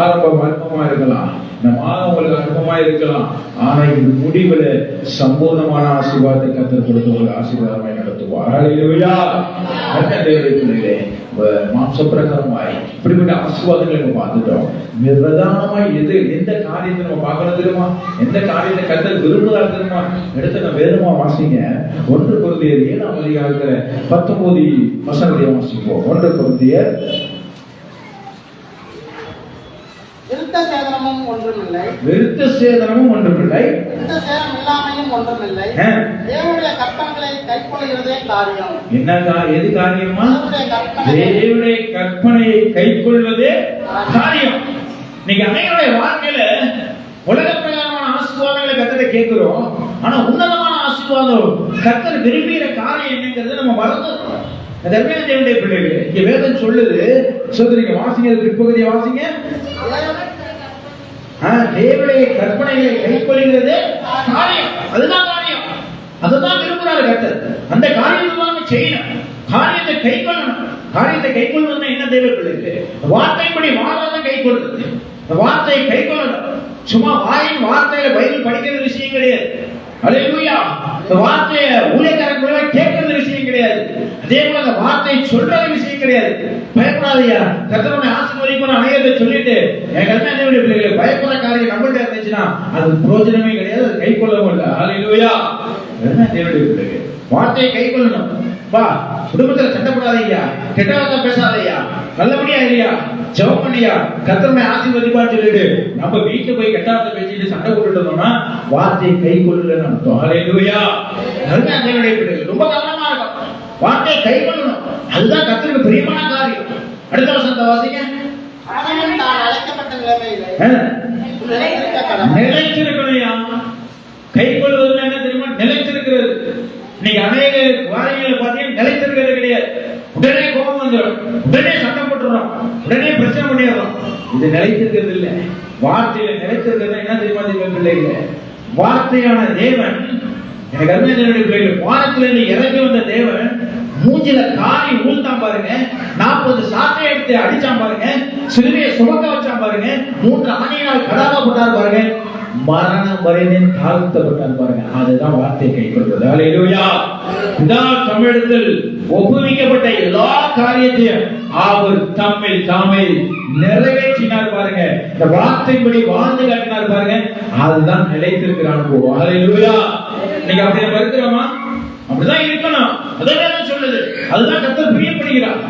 ஆரம்பம் அற்பமா இருக்கலாம், இந்த மாதம் உங்களுக்கு அற்பமா இருக்கலாம், ஆனா இது முடிவுல சம்பூர்ணமான ஆசீர்வாதத்தை கர்த்தர் கொடுத்து உங்களுக்கு ஆசீர்வாதமாய் நடத்துவார். ஹல்லேலூயா. தேவனுடைய மாம்ச பிரகாரமாய் இப்படிப்பட்ட ஆசீர்வாதங்களை நம்ம பார்த்துட்டோம். பிரதானமாய் எந்த காரியத்தை நம்ம பார்க்கணும் தெரியுமா? எந்த காரியத்தை கர்த்தர் விரும்புகிறார் தெரியுமா? எடுத்து நம்ம வேதமா வாசிங்க. 1 கொரிந்தியர் 7ஆம் அதிகாரத்துல 19 வசனத்தை வாசிப்போம். 1 கொரிந்தியர். விருத்த சேதனமும் ஒன்றுமில்லை, விருத்த சேதனமும் ஒன்றுமில்லை, விருத்த சேதனம் இல்லாமையும் ஒன்றுமில்லை, தேவனுடைய கற்பனைகளை கைக்கொள்கிறதே காரியம். எது காரியமா? தேவனுடைய கற்பனையை கைக்கொள்வதே காரியம். நீங்க அனைவருடைய வாழ்க்கையில உலக பிரகாரமான ஆசீர்வாதங்களை கர்த்தரை கேட்கிறோம், ஆனா உன்னதமான ஆசீர்வாதம் கர்த்தர் விரும்புகிற காரியம் என்னங்கிறது நம்ம மறந்துடுறோம். அதற்கான தேவனுடைய பிள்ளைகளே, இங்க வேதம் சொல்லுது, சோதரிங்க வாசிங்க, பிற்பகுதியை வாசிங்க. தேவனுடைய கற்பனைகளை கைக்கொள்கிறது காரியம். அதுதான் காரியம், அதுதான் விரும்புகிறாரு கர்த்தர். அந்த காரியத்தை தான் செய்யணும், காரியத்தை கைக்கொள்ளணும். காரியத்தை கைக்கொள்வது என்ன? தேவ பிள்ளைகளே, வார்த்தைப்படி வாழாத கைக்கொள்றது. வார்த்தையை கைக்கொள்ளணும். சும்மா வாயின் வார்த்தையில பைபிள் படிக்கிற விஷயம் கிடையாது. ஹல்லேலூயா. வார்த்தையை ஊழியக்காரங்க கேட்கறது விஷயம் கிடையாது. அதே போல அந்த வார்த்தையை சொல்றது விஷயம் கிடையாது. பயப்படாதீயா, கர்த்தருடைய ஆசீர்வாதம் அனைவரை சொல்லிட்டு என் கர்த்தருடைய பிள்ளைகளை பயப்படுற காரியம் நம்மள்ட்ட இருந்துச்சுன்னா அது பிரயோஜனமே கிடையாது, அது கை கொள்ளவும் இல்லை. ஹல்லேலூயா. தேவனுடைய பிள்ளைகள் வார்த்தையை கை கொள்ளணும். வா, குடும்பத்துல சண்டை போடாதீயா, கெட்ட வார்த்தை பேசாதீயா, நல்லபடியா இல்லையா, ஜெபம் பண்ணியா, கர்த்தருடைய ஆசீர்வாதம் சொல்லிட்டு நம்ம வீட்டுல போய் கெட்ட வார்த்தை பேசிட்டு சண்டை போட்டுட்டோம்னா வார்த்தையை கை கொள்ளலன்னு அர்த்தம். ஹல்லேலூயா. அதுதான் தேவனுடைய பிள்ளைகள் ரொம்ப கவனமா இருக்கும். வார்த்தையை கை கொள்ளணும், அதுதான் கர்த்தருக்கு பிரியமான காரியம். அடுத்த வசனத்தை வாசிங்க. அவன் தான் அழைக்கப்பட்ட நிலைமையிலே நிலைத்திருக்கணும். கை கொள்வது என்ன தெரியுமா? நிலைத்திருக்கிறது. இன்னைக்கு அநேக வாரியங்களை பார்த்தீங்கன்னா நிலைத்திருக்கிறது கிடையாது. உடனே கோபம் வந்துடும், உடனே சட்டம் போட்டுறோம், உடனே பிரச்சனை பண்ணிடுறோம். இது நிலைத்திருக்கிறது இல்லை. வார்த்தையில நிலைத்திருக்கிறது என்ன தெரியுமா? பிள்ளைகள வார்த்தையான தேவன், எனக்கு அருமையான பிள்ளைகள், வானத்துல இருந்து இறங்கி வந்த தேவன் மூஞ்சில காரி ஊழ்த்தான் பாருங்க, 40 சாட்டை எடுத்து அடிச்சான் பாருங்க, சிலுவையை சுமக்க வச்சான் பாருங்க, 3 ஆணையினால் கடாவப்பட்டார் பாருங்க, மரணம் வரையும் தாழ்த்தப்பட்டார் பாருங்க. அதுதான் வார்த்தை கை கொள்வது. அல்லேலூயா. இதான் தமிழத்தில் ஒப்புவிக்கப்பட்ட எல்லா காரியத்தையும் அவர் தம்மில் தாமே நிறைவேற்றினார் பாருங்க. இந்த வார்த்தைப்படி வாழ்ந்து காட்டினார் பாருங்க. அதுதான் நிலைத்திருக்கிற அனுபவம். அல்லேலூயா. நீங்க அப்படி நம்ம இருக்கிறோமா? அப்படிதான் இருக்கணும். அதான் சொல்லுது. அதுதான் கர்த்தர் பிரியப்படுகிறார்.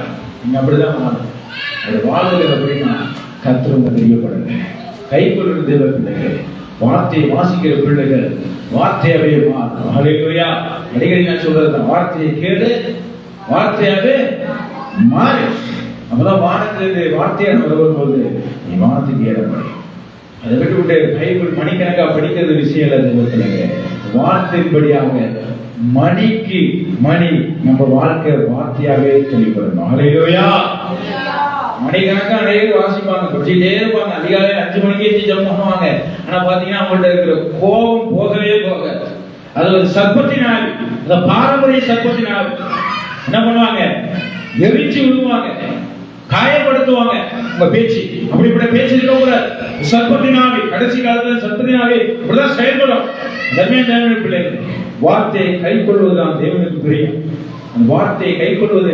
நீங்க அப்படிதான் வாழுகிற அப்படின்னா கர்த்தர் பிரியப்படுங்க. கை கொள்ளுற தேவ பிள்ளைகள், வார்த்தையை வாசிக்கிற பிள்ளைகள், வார்த்தையாவே மாறும். அல்லேலூயா. அடிக்கடி நான் சொல்றது, வார்த்தையை கேளு, வார்த்தையாவே மாறு. அப்பதான் வானத்திலிருந்து வார்த்தையான வரும்போது நீ வானத்துக்கு ஏறப்படி. அதை விட்டு விட்டு பைபிள் மணிக்கணக்கா படிக்கிறது விஷயம் இல்லை. தெய்வத்திலங்க வார்த்தைப்படியாக மணிக்கு மணி நம்ம வாழ்க்கை வார்த்தையாவே தெளிவுபடணும். அல்லேலூயா. மணிக்கணக்கா அநேகர் வாசிப்பாங்க, படிச்சுட்டே இருப்பாங்க. அதிகாலையில் 5 மணிக்கு எத்தி ஜெபம் பண்ணுவாங்க. ஆனா பாத்தீங்கன்னா அவங்கள்ட்ட இருக்கிற கோபம் போகவே போகாது. அது ஒரு சர்ப்பத்தின் ஆவி, அந்த பாரம்பரிய சர்ப்பத்தின் ஆவி. என்ன பண்ணுவாங்க? எரிச்சு விடுவாங்க, காயப்படுத்துவாங்க. உங்க பேச்சு அப்படிப்பட்ட பேச்சு இருக்க கூடாது. சர்ப்பத்தின் ஆவி, கடைசி காலத்துல சர்ப்பத்தின் ஆவி இப்படிதான் செயல்படும். தேவனுடைய பிள்ளைகள், வார்த்தையை கை கொள்வதுதான் தேவனுக்கு பிரியம். அந்த வார்த்தையை கை கொள்வது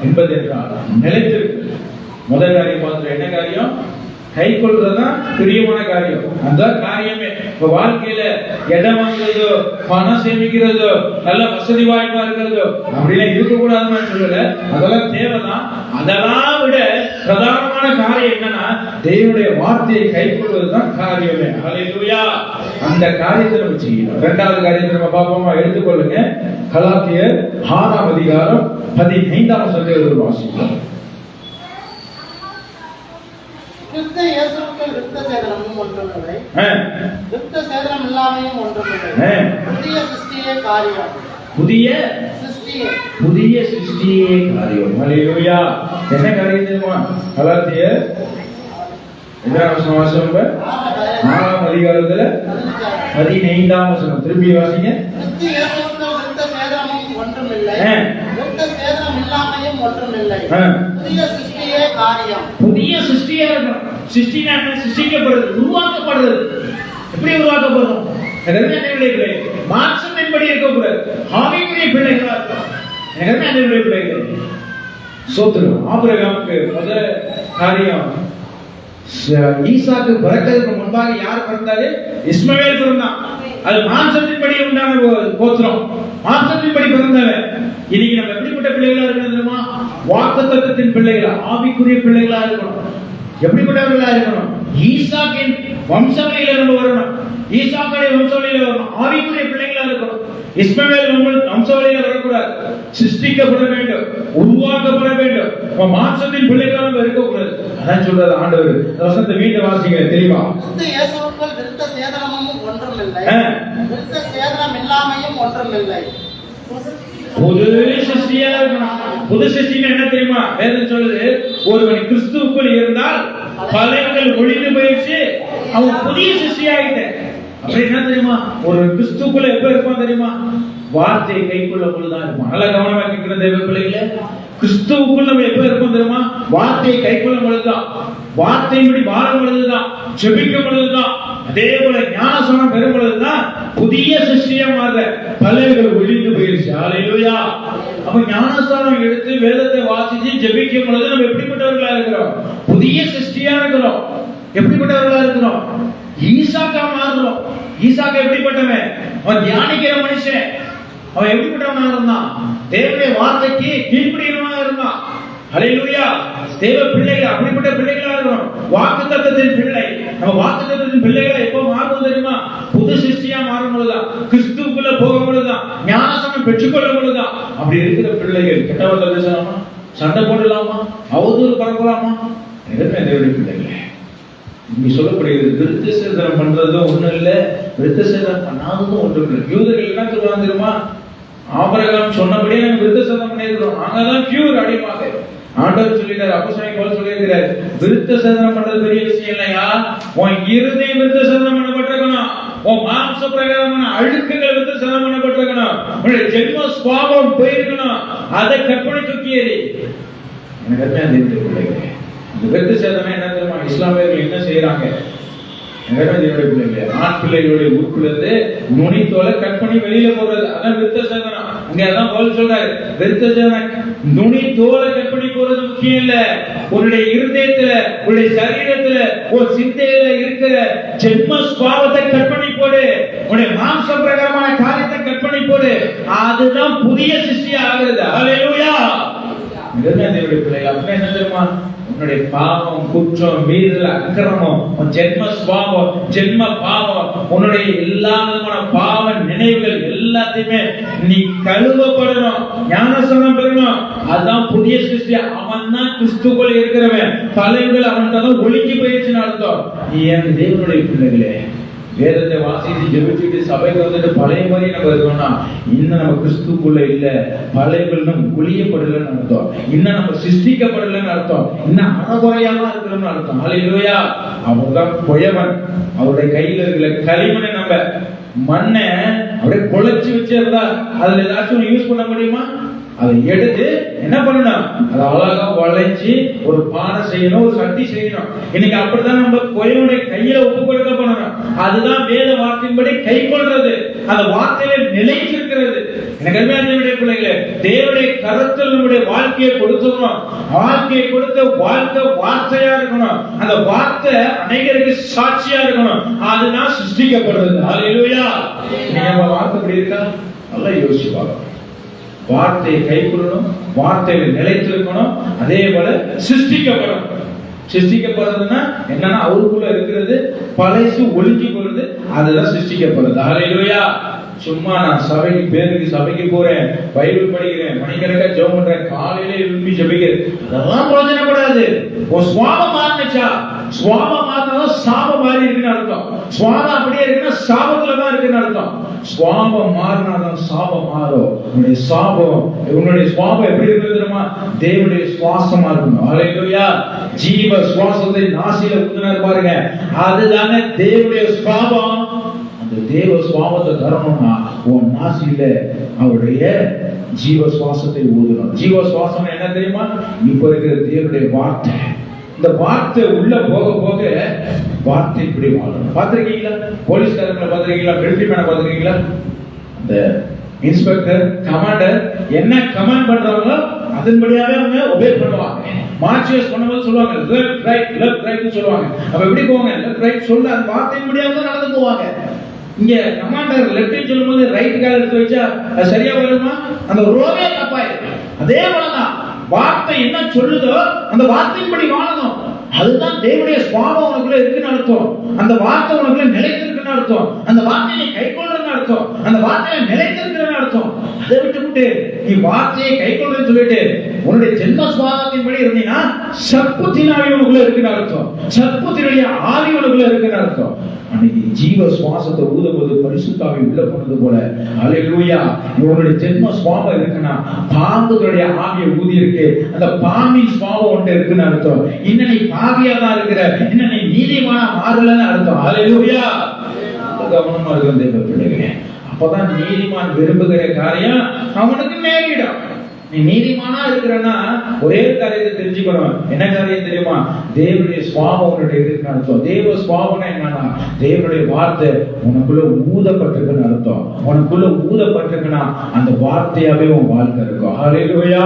என்பது என்றால் நிலைத்திருக்கு. முதல் காரியம் பார்த்து என்ன காரியம்? கை கொள்றதுதான் பிரியமான காரியம். அந்த காரியமே இப்ப வாழ்க்கையில இடம் வாங்குறதோ, பணம் சேமிக்கிறதோ, நல்ல வசதி வாய்ப்பா இருக்கிறதோ அப்படிலாம் இருக்கக்கூடாதுன்னு சொல்லல. அதெல்லாம் தேவைதான். அதெல்லாம் விட பிரதானமான காரியம் என்னன்னா தேவனுடைய வார்த்தையை கை கொள்வதுதான் காரியமே. அல்லேலூயா. அந்த காரியத்தை நம்ம செய்யணும். 2வது காரியத்தை நம்ம பார்ப்போமா? எடுத்துக்கொள்ளுங்க. கலாத்தியர் 6ஆம் அதிகாரம் 15ஆம் வசனத்தை வாசிப்போம். கிறிஸ்து இயேசுவுக்குள் விருத்த சேதனமும் ஒன்றுமில்லை, விருத்த சேதனம் இல்லாமையும் ஒன்றுமில்லை. புதிய சிருஷ்டியே காரியம். புதிய சிருஷ்டியே காரியம். அல்லேலூயா. என்ன காரியம் தெரியுமா? கலாத்தியர் 2ஆம் அதிகாரத்துல 15ஆம் வசனம் திரும்பி வாசிங்க. கிறிஸ்து இயேசுவுக்குள் விருத்த சேதனமும் ஒன்றுமில்லை, விருத்த சேதனம் இல்லாமையும் ஒன்றுமில்லை. புதிய சிருஷ்டியே காரியம். புதிய சிருஷ்டியா இருக்கணும். சிருஷ்டினா சிருஷ்டிக்கப்படுறது, உருவாக்கப்படுறது. எப்படி உருவாக்கப்படுறோம்? மாம்சத்தின்படி இருக்கக்கூடாது, ஆவிக்குரிய பிள்ளைகளா இருக்கணும். பிள்ளைகள் சோத்திரம். ஆபிரகாமுக்கு முதல் காரியம், ஈசாக்கு பிறக்கிறதுக்கு முன்பாக யார் பிறந்தாரு? இஸ்மவேல் பிறந்தான். அது மாம்சத்தின்படி உண்டான கோத்திரம், மாம்சத்தின்படி பிறந்தவன். இன்னைக்கு நம்ம எப்படிப்பட்ட பிள்ளைகளா இருக்கணும் தெரியுமா? வாக்குத்தத்தத்தின் பிள்ளைகளா, ஆவிக்குரிய பிள்ளைகளா இருக்கணும். எப்படிப்பட்டவர்களா இருக்கணும்? ஈசாக்கின் வம்சவழியில நம்ம வரணும். ஈசாக்குடைய வம்சவழியில வரணும். ஆவிக்குரிய பிள்ளைகளா இருக்கணும். இஸ்மவேல் வம்சவழியில வரக்கூடாது. சிருஷ்டிக்கப்பட வேண்டும், உருவாக்கப்பட வேண்டும். மாம்சத்தின் பிள்ளைகளாக இருக்கக்கூடாது. அதான் சொல்றது ஆண்டவர். வசனத்தை வீட்டை வாசிங்க தெளிவா. கிறிஸ்து இயேசுவுக்குள் விருத்த சேதனமும் ஒன்றுமில்லை, விருத்த சேதனம் இல்லாமையும் ஒன்றுமில்லை. புது சிருஷ்டியா இருக்கணும். புது சிருஷ்டின்னு என்ன தெரியுமா? வேதம் சொல்லுது, ஒருவன் கிறிஸ்துவுக்குள் இருந்தால் பழையவைகள் ஒழிந்து போயிடுச்சு, அவன் புதிய சிருஷ்டியா ஆயிட்டேன். அப்படி என்ன தெரியுமா? ஒரு கிறிஸ்துக்குள்ள எப்ப இருப்பான் தெரியுமா? வார்த்தையை கைக்குள்ள பொழுதுதான் இருப்பான். நல்ல கவனமா கேட்கிற தேவ பிள்ளைகளே, கிறிஸ்துவுக்குள்ள நம்ம எப்ப இருப்போம் தெரியுமா? வார்த்தையை கைக்குள்ள பொழுதுதான், வார்த்தையின்படி வாழும் பொழுதுதான், ஜெபிக்கும் பொழுதுதான், அதே போல ஞானஸ்நானம் பெறும் பொழுதுதான் புதிய சிருஷ்டியா மாறுற. பழையவைகள் ஒழிந்து போயிடுச்சு. அல்லேலூயா. அப்ப ஞானஸ்நானம் எடுத்து வேதத்தை வாசிச்சு ஜெபிக்கும் பொழுது நம்ம எப்படிப்பட்டவர்களா இருக்கிறோம்? புதிய சிருஷ்டியா இருக்கிறோம். எப்படிப்பட்டவர்களா இருக்கிறோம்? ஈசாக்கா மாறுறோம். ஈசாக்கா எப்படிப்பட்டவன்? அவன் தியானிக்கிற மனுஷன். அவன் எப்படிப்பட்டவனா இருந்தான்? தேவனுடைய வார்த்தைக்கு கீழ்ப்படிகிறவனா இருந்தான். அல்லேலூயா. தேவ பிள்ளைகள் அப்படிப்பட்ட பிள்ளைகளா இருக்கணும். வாக்குத்தத்தத்தின் பிள்ளை. நம்ம வாக்குத்தத்தத்தின் பிள்ளைகளை எப்போ மாறும் தெரியுமா? புது சிருஷ்டியா மாறும் பொழுதுதான், கிறிஸ்துவுக்குள்ள போகும் பொழுதுதான், ஞானஸ்நானம் பெற்றுக்கொள்ளும் பொழுதுதான். அப்படி இருக்கிற பிள்ளைகள் கெட்டவர்கள் பேசலாமா? சண்டை போடலாமா? அவதூறு பரப்பலாமா? எதுவுமே தேவனுடைய பிள்ளைகளே. இங்க சொல்லப்படுகிறது விருத்த சேதனம் பண்றதும் ஒண்ணும் இல்ல, விருத்த சேதனம் பண்ணாததும் ஒன்றும் இல்லை. யூதர்கள் என்ன சொல்லுவாங்க தெரியுமா? ஆபிரகாம் சொன்னபடியே நாங்க விருத்த சேதனம் பண்ணிருக்கிறோம், நாங்க தான் பியூர் அப்படிமாங்க. ஆண்டவர் சொல்லிட்டாரு, அப்போஸ்தலன் பவுல் சொல்லியிருக்கிறார், விருத்த சேதனம் பண்றது பெரிய விஷயம் இல்லையா, உன் இருதயம் விருத்த சேதனம் பண்ணப்பட்டிருக்கணும், உன் மாம்ச பிரகாரமான அழுக்குகள் விருத்த சேதனம் பண்ணப்பட்டிருக்கணும், உன்னுடைய ஜென்ம சுபாவம் போயிருக்கணும், அதை கற்பனை தூக்கி எறி. எனக்கு அருமையான தேவனுடைய பிள்ளைகளே, இந்த விருத்த சேதனம் என்ன தெரியுமா? இஸ்லாமியர்கள் என்ன செய்யறாங்க? ஆண் பிள்ளைகளுடைய உறுப்பிலிருந்து நுனித்தோலை கட் பண்ணி வெளியில போடுறது, அதான் விருத்த சேதனம். அங்க அதான் பவுல் சொல்றாரு, விருத்த சேதனம் நுனித்தோலை கட் பண்ணி போறது முக்கியம் இல்ல, உன்னுடைய இருதயத்துல, உன்னுடைய சரீரத்துல, உன் சிந்தையில இருக்கிற ஜென்ம சுபாவத்தை கட் பண்ணி போடு, உன்னுடைய மாம்ச பிரகாரமான காரியத்தை கட் பண்ணி போடு, அதுதான் புதிய சிருஷ்டியா ஆகிறது. ஹல்லேலூயா. தேவனுடைய பிள்ளைகள், அப்ப என்ன தெரியுமா? உன்னுடைய பாவம், குற்றம், மீறல், அக்கிரமம், உன் ஜென்ம சுபாவம், ஜென்ம பாவம், உன்னுடைய எல்லா விதமான பாவ நினைவுகள் எல்லாத்தையுமே நீ கழுவப்படணும், ஞானஸ்நானம் பெறணும். அதுதான் புதிய சிருஷ்டி. அவன் தான் கிறிஸ்துக்குள்ள இருக்கிறவன். தலைவர்கள் அவன்கிட்ட தான் ஒழுங்கி போயிடுச்சுன்னு அர்த்தம். என் தேவனுடைய பிள்ளைகளே, வேதத்தை வாசித்து ஜெபிச்சுட்டு சபைக்கு வந்துட்டு பழைய மாதிரி நம்ம இருக்கோம்னா இன்னும் நம்ம கிறிஸ்துக்குள்ள இல்ல, பழையவர்கள் நம்ம ஒழியப்படலன்னு அர்த்தம், இன்னும் நம்ம சிருஷ்டிக்கப்படலன்னு அர்த்தம், இன்னும் அறகுறையாம இருக்கிறோம்னு அர்த்தம். ஹல்லேலூயா. அவர்தான் பொயவன். அவருடைய கையில இருக்கிற களிமண்ணை நம்ம மண்ணை அப்படியே குழைச்சு வச்சிருந்தா அதுல ஏதாச்சும் யூஸ் பண்ண முடியுமா? அதை எடுத்து என்ன பண்ணணும்? அதை அழகா வளைச்சு ஒரு பானை செய்யணும், ஒரு சட்டி செய்யணும். இன்னைக்கு அப்படிதான் நம்ம கோயிலுடைய கையில ஒப்பு கொடுக்க பண்ணணும். அதுதான் வேத வார்த்தையின்படி கை கொள்றது, அந்த வார்த்தையில நிலைச்சிருக்கிறது. எனக்கு அருமையான பிள்ளைகளே, தேவனுடைய கருத்தில் நம்முடைய வாழ்க்கையை கொடுத்துக்கணும். வாழ்க்கையை கொடுத்த வாழ்க்கை வார்த்தையா இருக்கணும். அந்த வார்த்தை அநேகருக்கு சாட்சியா இருக்கணும். அதுதான் சிருஷ்டிக்கப்படுறது. ஹல்லேலூயா. நீங்க வார்த்தை எப்படி இருக்கா? நல்லா யோசிச்சு பார்க்கணும். வார்த்தையை கைக்கொள்ளணும், வார்த்தையில நிலைத்திருக்கணும். அதே போல சிருஷ்டிக்கப்படும். சிருஷ்டிக்கப்படுறதுன்னா என்னன்னா அவருக்குள்ள இருக்கிறது பழைசு ஒழுங்கி போறது, அதுதான் சிருஷ்டிக்கப்படுறது. ஹல்லேலூயா. சும்மா நான் சபைக்கு பேருக்கு சபைக்கு போறேன், பைபிள் படிக்கிறேன், மணிக்கணக்கா ஜெபம் பண்றேன், காலையில எழுப்பி ஜெபிக்கிறேன், அதெல்லாம் பிரயோஜனப்படாது. ஒரு சுவாபம் மாறிச்சா, சுவாபம் மாறினாலும் சாபம் மாறி இருக்குன்னு அர்த்தம். சுவாபம் அப்படியே இருக்குன்னா சாபத்துல தான் இருக்குன்னு அர்த்தம். சுவாபம் மாறினாதான் சாபம் மாறும். உன்னுடைய சாபம், உன்னுடைய சுவாபம் எப்படி இருக்கு தெரியுமா? தேவனுடைய சுவாசமா இருக்கணும். ஹல்லேலூயா. ஜீவ சுவாசத்தை நாசியில ஊதுனார் பாருங்க, அதுதானே தேவனுடைய சுவாபம். அந்த தேவ சுவாபத்தை தரணும்னா உன் நாசியில அவருடைய ஜீவ சுவாசத்தை ஊதணும். ஜீவ சுவாசம் என்ன தெரியுமா? இப்ப இருக்கிற தேவனுடைய வார்த்தை. இந்த வார்த்தை உள்ள போக போக வார்த்தை இப்படி வாழணும். பாத்திருக்கீங்களா? போலீஸ்காரங்களை பாத்திருக்கீங்களா? மிலிட்டரி மேனை பாத்திருக்கீங்களா? இந்த இன்ஸ்பெக்டர், கமாண்டர் என்ன கமாண்ட் பண்றாங்களோ அதன்படியாவே அவங்க ஒபே பண்ணுவாங்க. மார்ச்சஸ் பண்ணும்போது சொல்லுவாங்க லெஃப்ட் ரைட், லெஃப்ட் ரைட்னு சொல்லுவாங்க. அப்ப எப்படி போவாங்க? லெஃப்ட் ரைட் சொல்ல அந்த வார்த்தையின்படியாவே தான் நடந்து போவாங்க. இங்க கமாண்டர் லெஃப்ட் சொல்லும்போது ரைட் கால் எடுத்து வச்சா அது சரியா வருமா? அந்த ரோவே தப்பாயிருக்கு. அதே போலதான் வார்த்தை என்ன சொல்லுதோ அந்த வார்த்தையின்படி வாழணும். அதுதான் தேவனுடைய சுபாவம் உனக்குள்ள இருக்குன்னு அர்த்தம். அந்த வார்த்தை உனக்குள்ள நிலைத்திருக்குன்னு அர்த்தம். அந்த வார்த்தையை கைக்கொள்றன்னு அர்த்தம். அந்த வார்த்தையில நிலைத்திருக்கிறன்னு அர்த்தம். அதை விட்டுவிட்டு நீ வார்த்தையை கைக்கொள்றன்னு சொல்லிட்டு உன்னுடைய ஜென்ம சுபாவத்தின்படி இருந்தீங்கன்னா சற்புத்தின் ஆவி உனக்குள்ள இருக்குன்னு அர்த்தம். சற்புத்தினுடைய ஆவி உனக்குள்ள இருக்குன்னு அர்த்தம். அன்னைக்கு ஜீவ சுவாசத்தை ஊதும்போது பரிசுத்த ஆவி உள்ள போனது போல, ஹல்லேலூயா, இவனுடைய ஜென்ம சுபாவம் இருக்குன்னா பாம்புடைய ஆவியை ஊதி இருக்கு. அந்த பாம்பின் சுபாவம் ஒன்று இருக்குன்னு அர்த்தம். இன்னும் நீ பாவியா தான் இருக்கிற, இன்னும் நீ நீதிமானா மாறலன்னு அர்த்தம். ஹல்லேலூயா. கவனமா இருக்கிற தேவ பிள்ளைகளே, அப்பதான் நீதிமான் விரும்புகிற காரியம் அவனுக்கு நேரிடும். நீ நீதிமானா இருக்கிறன்னா ஒரே காரியத்தை தெரிஞ்சுக்கணும். என்ன காரியம் தெரியுமா? தேவனுடைய சுபாவம் உன்னுடைய இருக்குன்னு அர்த்தம். தேவ சுபாவம்னா என்னன்னா தேவனுடைய வார்த்தை உனக்குள்ள ஊதப்பட்டிருக்குன்னு அர்த்தம். உனக்குள்ள ஊதப்பட்டிருக்குன்னா அந்த வார்த்தையாவே உன் வாழ்க்கை இருக்கும். ஹல்லேலூயா.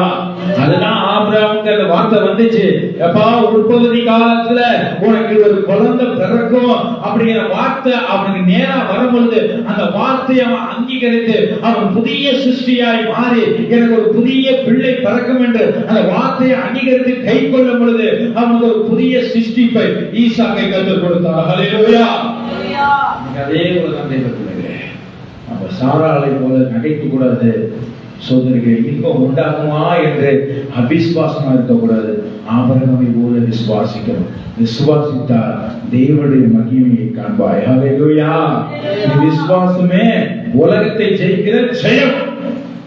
அதுதான் ஆபிரகாமுக்கு அந்த வார்த்தை வந்துச்சு, எப்பா உற்பத்தி காலத்துல உனக்கு ஒரு குழந்தை பிறக்கும் அப்படிங்கிற வார்த்தை அவனுக்கு நேரா வரும்பொழுது அந்த வார்த்தையை அவன் அங்கீகரித்து அவன் புதிய சிருஷ்டியாய் மாறி எனக்கு ஒரு புதிய பிள்ளை பிறக்கும் என்று அந்த வார்த்தையை அங்கீகரித்து கை கொள்ளும் பொழுது அவனுக்கு ஒரு புதிய சிருஷ்டிப்பை ஈசாக்கை கற்றுக் கொடுத்தார். ஹல்லேலூயா. அதே போல தான் தேவ பிள்ளைகளே, நம்ம சாராளை போல நகைக்க கூடாது, சோதரிகளே, இன்பம் உண்டாகுமா என்று அவிசுவாசமா இருக்கக்கூடாது. ஆபிரகாமை போல விசுவாசிக்கணும். விசுவாசித்தால் தேவனுடைய மகிமையை காண்பாய். ஹல்லேலூயா. விசுவாசமே உலகத்தை ஜெயிக்கிற ஜெயம்.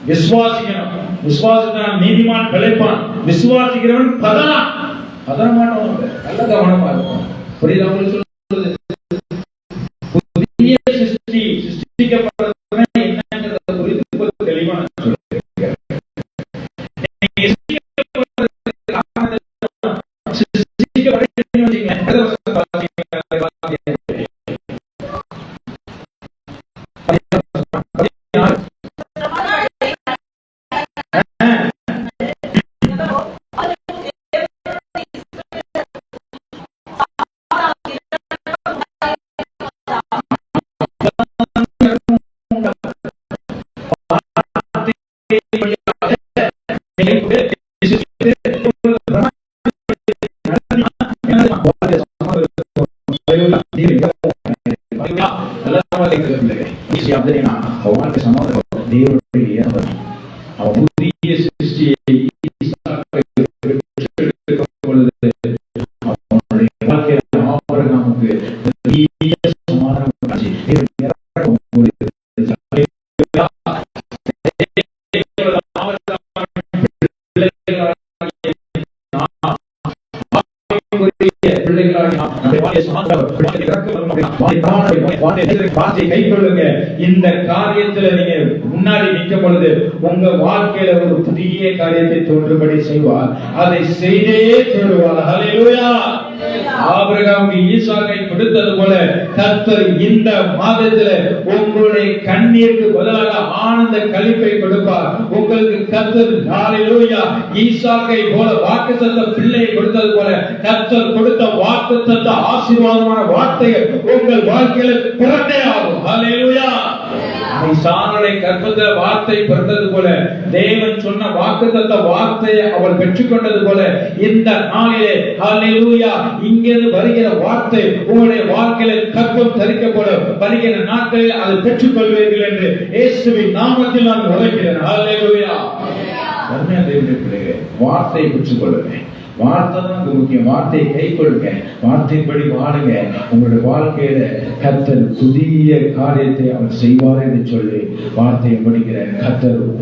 விசுவாசிக்கணும். விசுவாசித்தான் நீதிமான் பிழைப்பான். விசுவாசிக்கிறவன் பதறமாட்டவன். நல்ல கவனமா இருக்கும். புரியுதா உங்களுக்கு சொல்றது? புதிய சிருஷ்டிக்கப்படுறதுன்னா என்னன்றதை புரிந்து கொள்ள தெளிவா நான் சொல்றேன். இந்த காரியத்துல நீங்க முன்னாடி நிற்கும் பொழுது உங்க வாழ்க்கையில ஒரு புதிய காரியத்தை தோன்றும்படி செய்வார். அதை செய்தே தருவார். ஹல்லேலூயா. ஆபிரகாமுக்கு ஈசாக்கை கொடுத்தது போல கர்த்தர் இந்த மாதத்துல உங்களுடைய கண்ணீருக்கு பதிலாக ஆனந்த களிப்பை கொடுப்பார். உங்களுக்கு கர்த்தர் ஹல்லேலூயா ஈசாக்கை போல வாக்குத்தத்த பிள்ளையை கொடுத்தது போல கர்த்தர் கொடுத்த வாக்குத்தத்த ஆசீர்வாதமான வார்த்தைகள் உங்கள் வாழ்க்கையில பிறந்தே ஆகும். ஹல்லேலூயா. சாராளை கர்ப்பத்தில் வார்த்தை பிறந்தது போல தேவன் சொன்ன வாக்குத்தத்த வார்த்தையை அவள் பெற்றுக்கொண்டது போல இந்த நாளிலே ஹல்லேலூயா இங்கிருந்து வருகிற வார்த்தை உங்களுடைய வாழ்க்கையில கர்ப்பம் தரிக்கப்படும். வருகிற நாட்களில் அதை பெற்றுக்கொள்வீர்கள் என்று இயேசுவின் நாமத்தில் நான் உரைக்கிறேன். ஹல்லேலூயா. அருமையான தேவனுடைய பிள்ளைகளே, வார்த்தையை பெற்றுக்கொள்ளுங்க. வார்த்தை தான் முக்கியம். வார்த்தையை கை கொடுங்க. வார்த்தைப்படி வாழுங்க. உங்களுடைய வாழ்க்கையில கர்த்தர் புதிய காரியத்தை அவர் செய்வார் என்று சொல்லி வார்த்தையை படிக்கிற கர்த்தர்